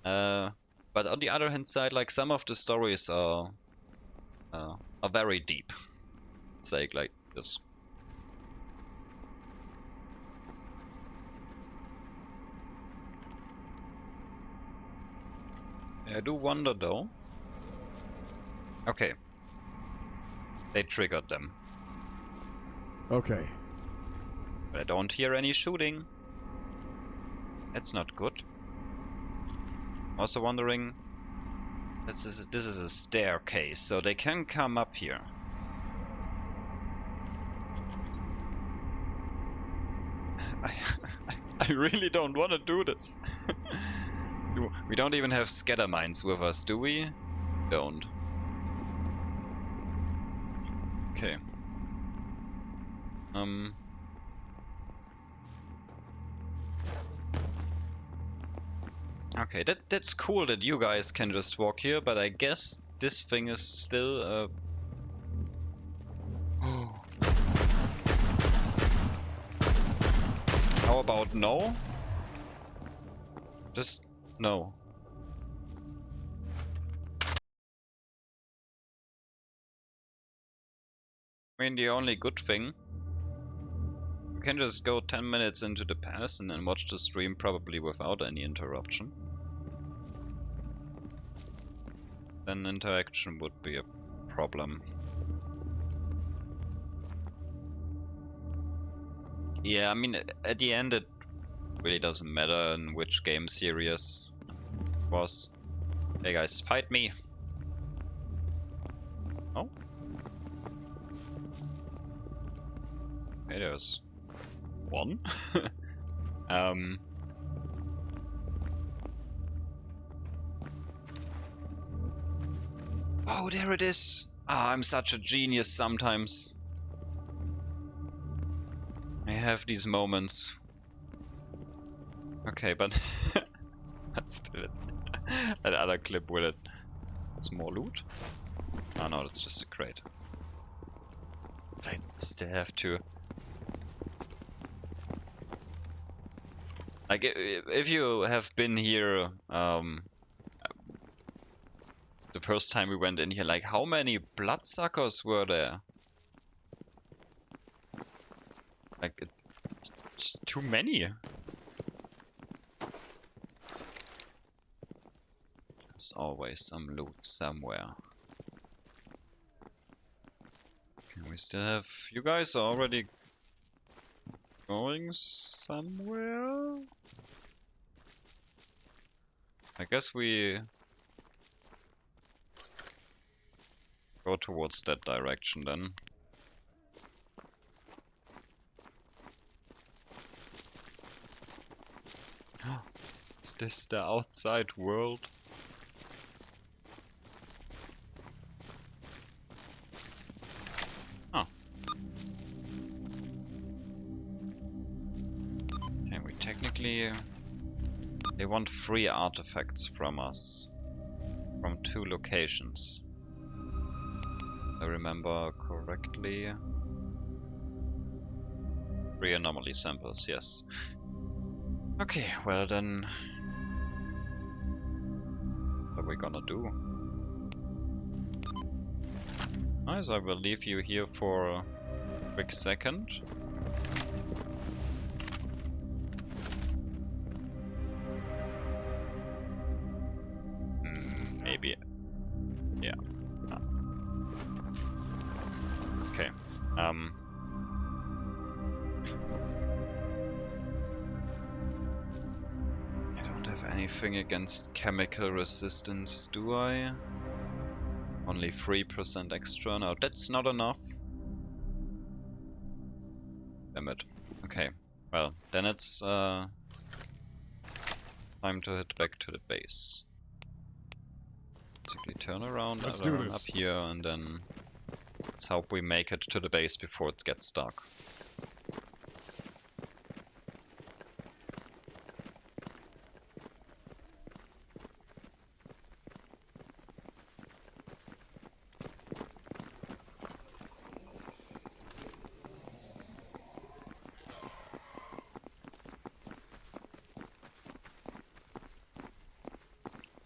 But on the other hand side, like some of the stories are very deep. Say like this. I do wonder though. Okay. They triggered them. Okay. But I don't hear any shooting. That's not good. Also wondering, this is a staircase, so they can come up here. I really don't want to do this. We don't even have scatter mines with us, do we? Don't. Okay. Okay, that's cool that you guys can just walk here, but I guess this thing is still How about no? Just no. I mean, the only good thing, you can just go 10 minutes into the past and then watch the stream probably without any interruption. Then interaction would be a problem. Yeah, I mean, at the end it really doesn't matter in which game series it was. Hey guys, fight me! Oh? Okay, there's one. Oh, there it is! Ah, I'm such a genius sometimes. I have these moments. Okay, but that's still that other clip with it. It's more loot? Oh no, that's just a crate. I still have to... Like, if you have been here, the first time we went in here, like, how many bloodsuckers were there? Like, it's too many. There's always some loot somewhere. Can we still have... You guys are already going somewhere? I guess we go towards that direction then. Is this the outside world? Oh. Okay, we technically... They want 3 artifacts from us. From 2 locations. If I remember correctly. 3 anomaly samples, yes. Okay, well then... What are we gonna do? Nice, I will leave you here for a quick second. Maybe. Yeah. Okay. I don't have anything against chemical resistance, do I? Only 3% extra. No, that's not enough. Damn it. Okay. Well, then it's time to head back to the base. Basically turn around, Let's do up this. here, and then let's hope we make it to the base before it gets dark.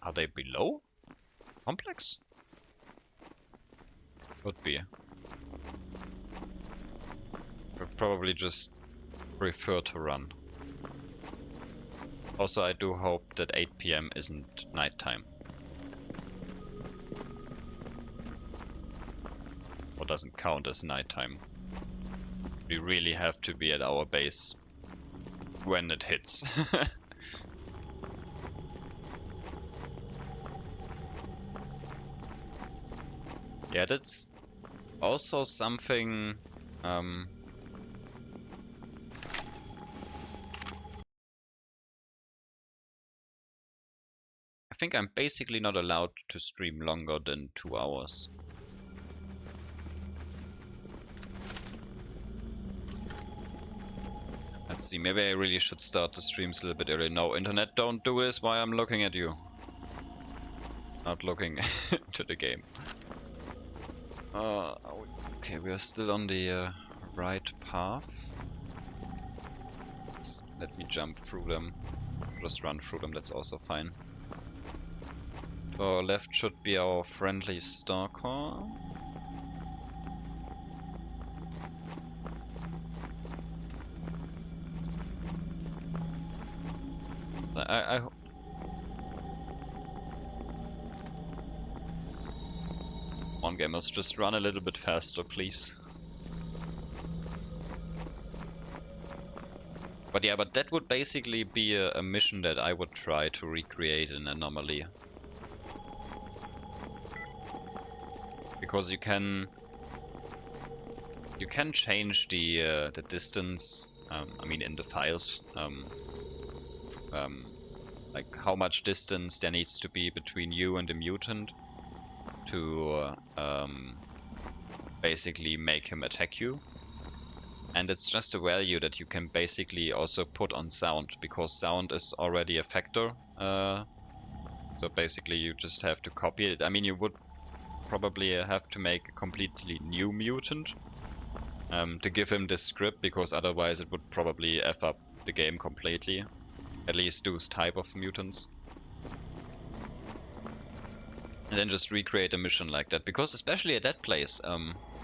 Are they below? Complex? Could be. Would probably just prefer to run. Also, I do hope that 8 PM isn't nighttime. Or doesn't count as nighttime. We really have to be at our base when it hits. Yeah, that's also something I think I'm basically not allowed to stream longer than 2 hours. Let's see, maybe I really should start the streams a little bit early. No, internet, don't do this while I'm looking at you. Not looking to the game. Okay, we are still on the right path. Let me jump through them. Just run through them, that's also fine. To our left should be our friendly Stalker. I on gamers, just run a little bit faster, please. But yeah, but that would basically be a mission that I would try to recreate an anomaly. Because you can change the distance. I mean, in the files, like how much distance there needs to be between you and the mutant to basically make him attack you. And it's just a value that you can basically also put on sound, because sound is already a factor. So basically you just have to copy it. I mean, you would probably have to make a completely new mutant to give him this script, because otherwise it would probably F up the game completely. At least those type of mutants. And then just recreate a mission like that, because especially at that place,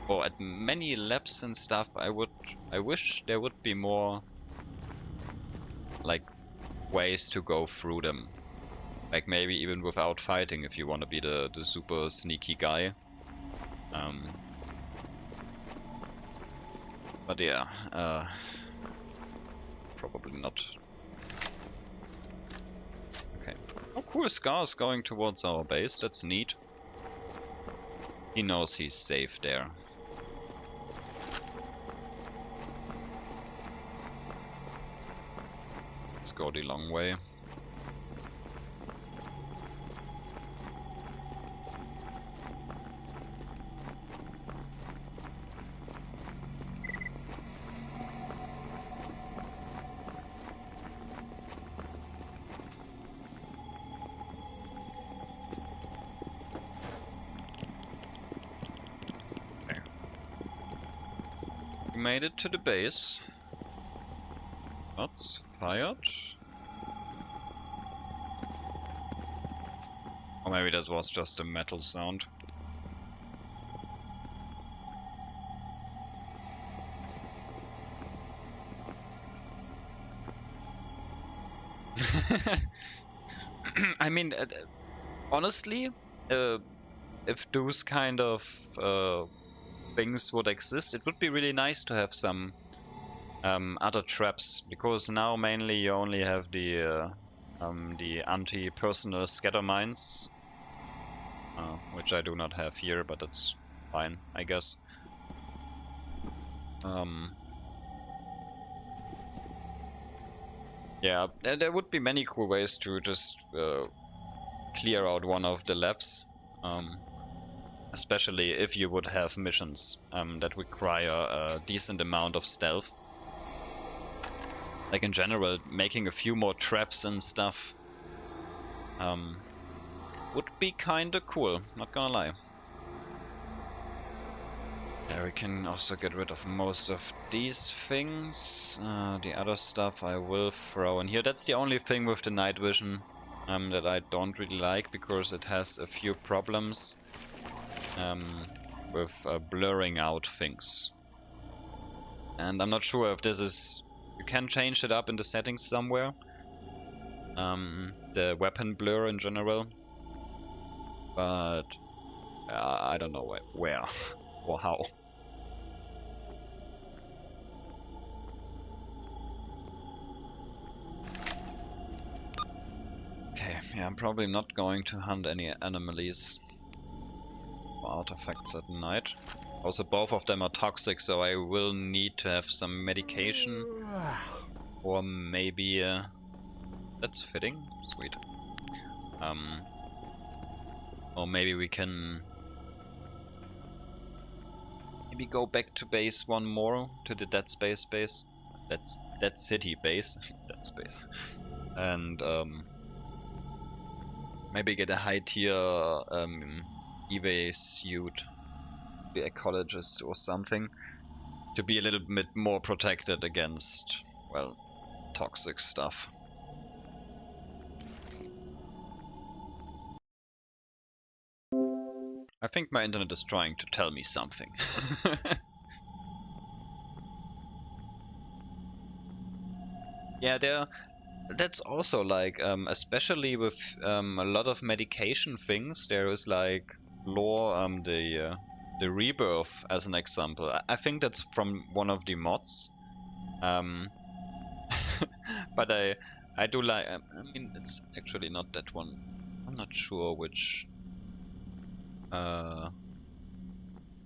or at many labs and stuff, I wish there would be more like ways to go through them. Like maybe even without fighting, if you want to be the super sneaky guy. But yeah, probably not. Okay. Oh cool, Scar's going towards our base, that's neat. He knows he's safe there. Let's go the long way. We made it to the base. Shots fired? Or maybe that was just a metal sound. I mean, honestly, if those kind of things would exist, it would be really nice to have some other traps, because now mainly you only have the anti-personal scatter mines, which I do not have here, but that's fine, I guess. Yeah, there would be many cool ways to just clear out one of the labs, especially if you would have missions that require a decent amount of stealth. Like in general, making a few more traps and stuff would be kinda cool, not gonna lie. Yeah, we can also get rid of most of these things. The other stuff I will throw in here. That's the only thing with the night vision that I don't really like, because it has a few problems with blurring out things. And I'm not sure if this is... You can change it up in the settings somewhere. The weapon blur in general. But I don't know where or how. Okay, yeah, I'm probably not going to hunt any anomalies or artifacts at night. Also, both of them are toxic, so I will need to have some medication. Or maybe... that's fitting. Sweet. Or maybe we can... Maybe go back to base one more, to the Dead Space base. Dead City base. Dead Space. And maybe get a high tier eBay suit, the ecologist or something, to be a little bit more protected against, well, toxic stuff. I think my internet is trying to tell me something. Yeah, that's also like, especially with a lot of medication things, there is like lore, the rebirth as an example. I think that's from one of the mods. But I do like, I mean, it's actually not that one. I'm not sure which.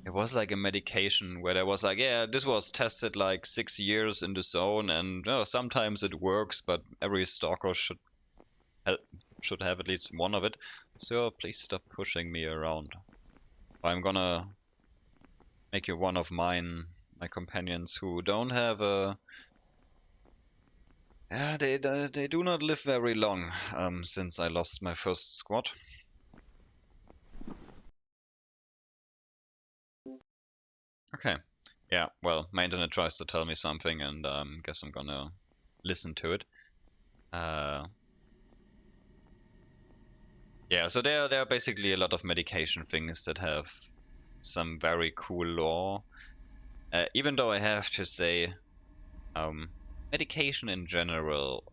It was like a medication where there was like, yeah, this was tested like 6 years in the zone, and sometimes it works, but every stalker should have at least one of it. So please stop pushing me around. I'm gonna make you one of my companions who don't have a... Yeah, they do not live very long, since I lost my first squad. Okay. Yeah, well, my internet tries to tell me something, and guess I'm gonna listen to it. Yeah, so there are basically a lot of medication things that have some very cool lore. Even though I have to say, medication in general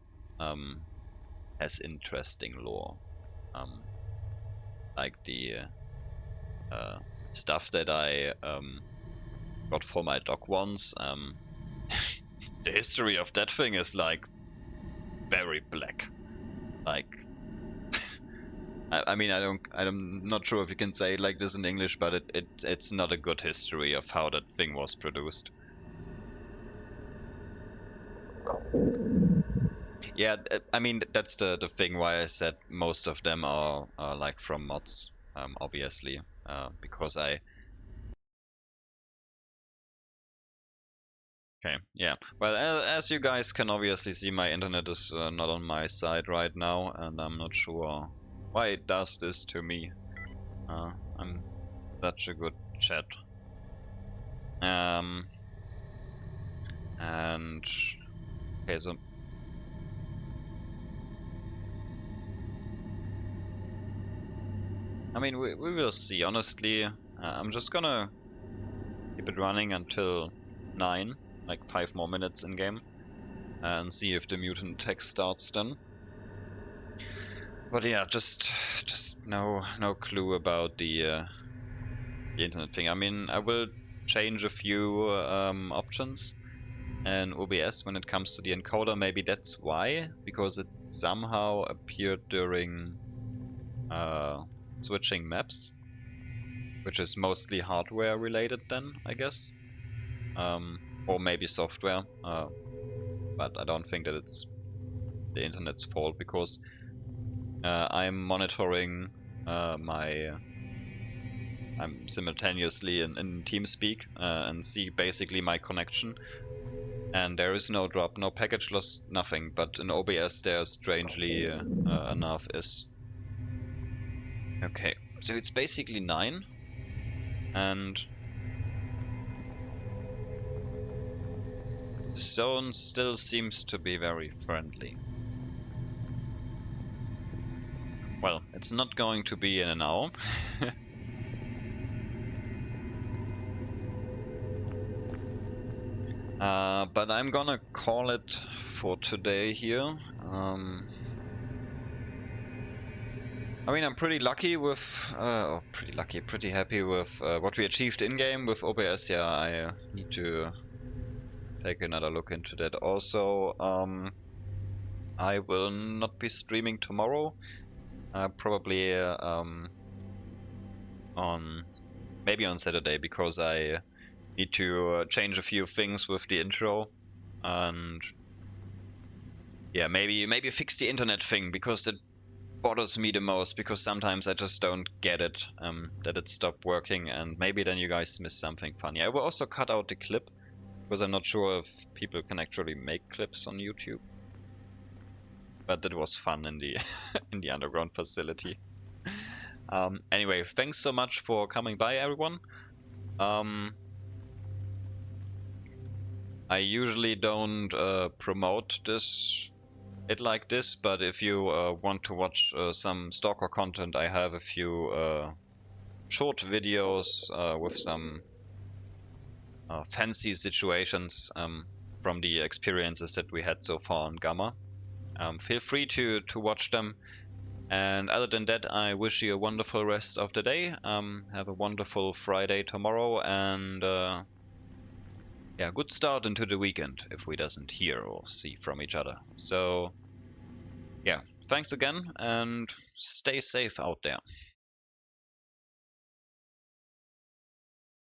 has interesting lore. Like the stuff that I got for my dog once. The history of that thing is like very black. Like, I mean, I'm not sure if you can say it like this in English, but it's not a good history of how that thing was produced. Yeah, I mean, that's the thing why I said most of them are like from mods, obviously, because I... Okay, yeah. Well, as you guys can obviously see, my internet is not on my side right now, and I'm not sure why it does this to me. I'm such a good chat. And... Okay, so I mean, we will see. Honestly, I'm just gonna keep it running until 9, like 5 more minutes in game, and see if the mutant attack starts then. But yeah, just no clue about the internet thing. I mean, I will change a few options and OBS when it comes to the encoder. Maybe that's why, because it somehow appeared during switching maps, which is mostly hardware related then, I guess, or maybe software, but I don't think that it's the internet's fault, because I'm monitoring I'm simultaneously in TeamSpeak and see basically my connection, and there is no drop, no package loss, nothing. But in OBS there strangely enough is. Okay, so it's basically 9, and the zone still seems to be very friendly. Well, it's not going to be in an hour. But I'm gonna call it for today here. I mean, I'm pretty lucky with, pretty happy with what we achieved in-game with OBS. Yeah, I need to take another look into that. Also, I will not be streaming tomorrow. Probably maybe on Saturday, because I need to change a few things with the intro, and yeah, maybe fix the internet thing, because it bothers me the most, because sometimes I just don't get it, that it stopped working, and maybe then you guys miss something funny. I will also cut out the clip, because I'm not sure if people can actually make clips on YouTube. But it was fun in the in the underground facility. Anyway, thanks so much for coming by, everyone. I usually don't promote it like this, but if you want to watch some Stalker content, I have a few short videos with some fancy situations from the experiences that we had so far on Gamma. Feel free to watch them. And other than that, I wish you a wonderful rest of the day. Have a wonderful Friday tomorrow, and yeah, good start into the weekend if we doesn't hear or see from each other. So yeah, thanks again, and stay safe out there.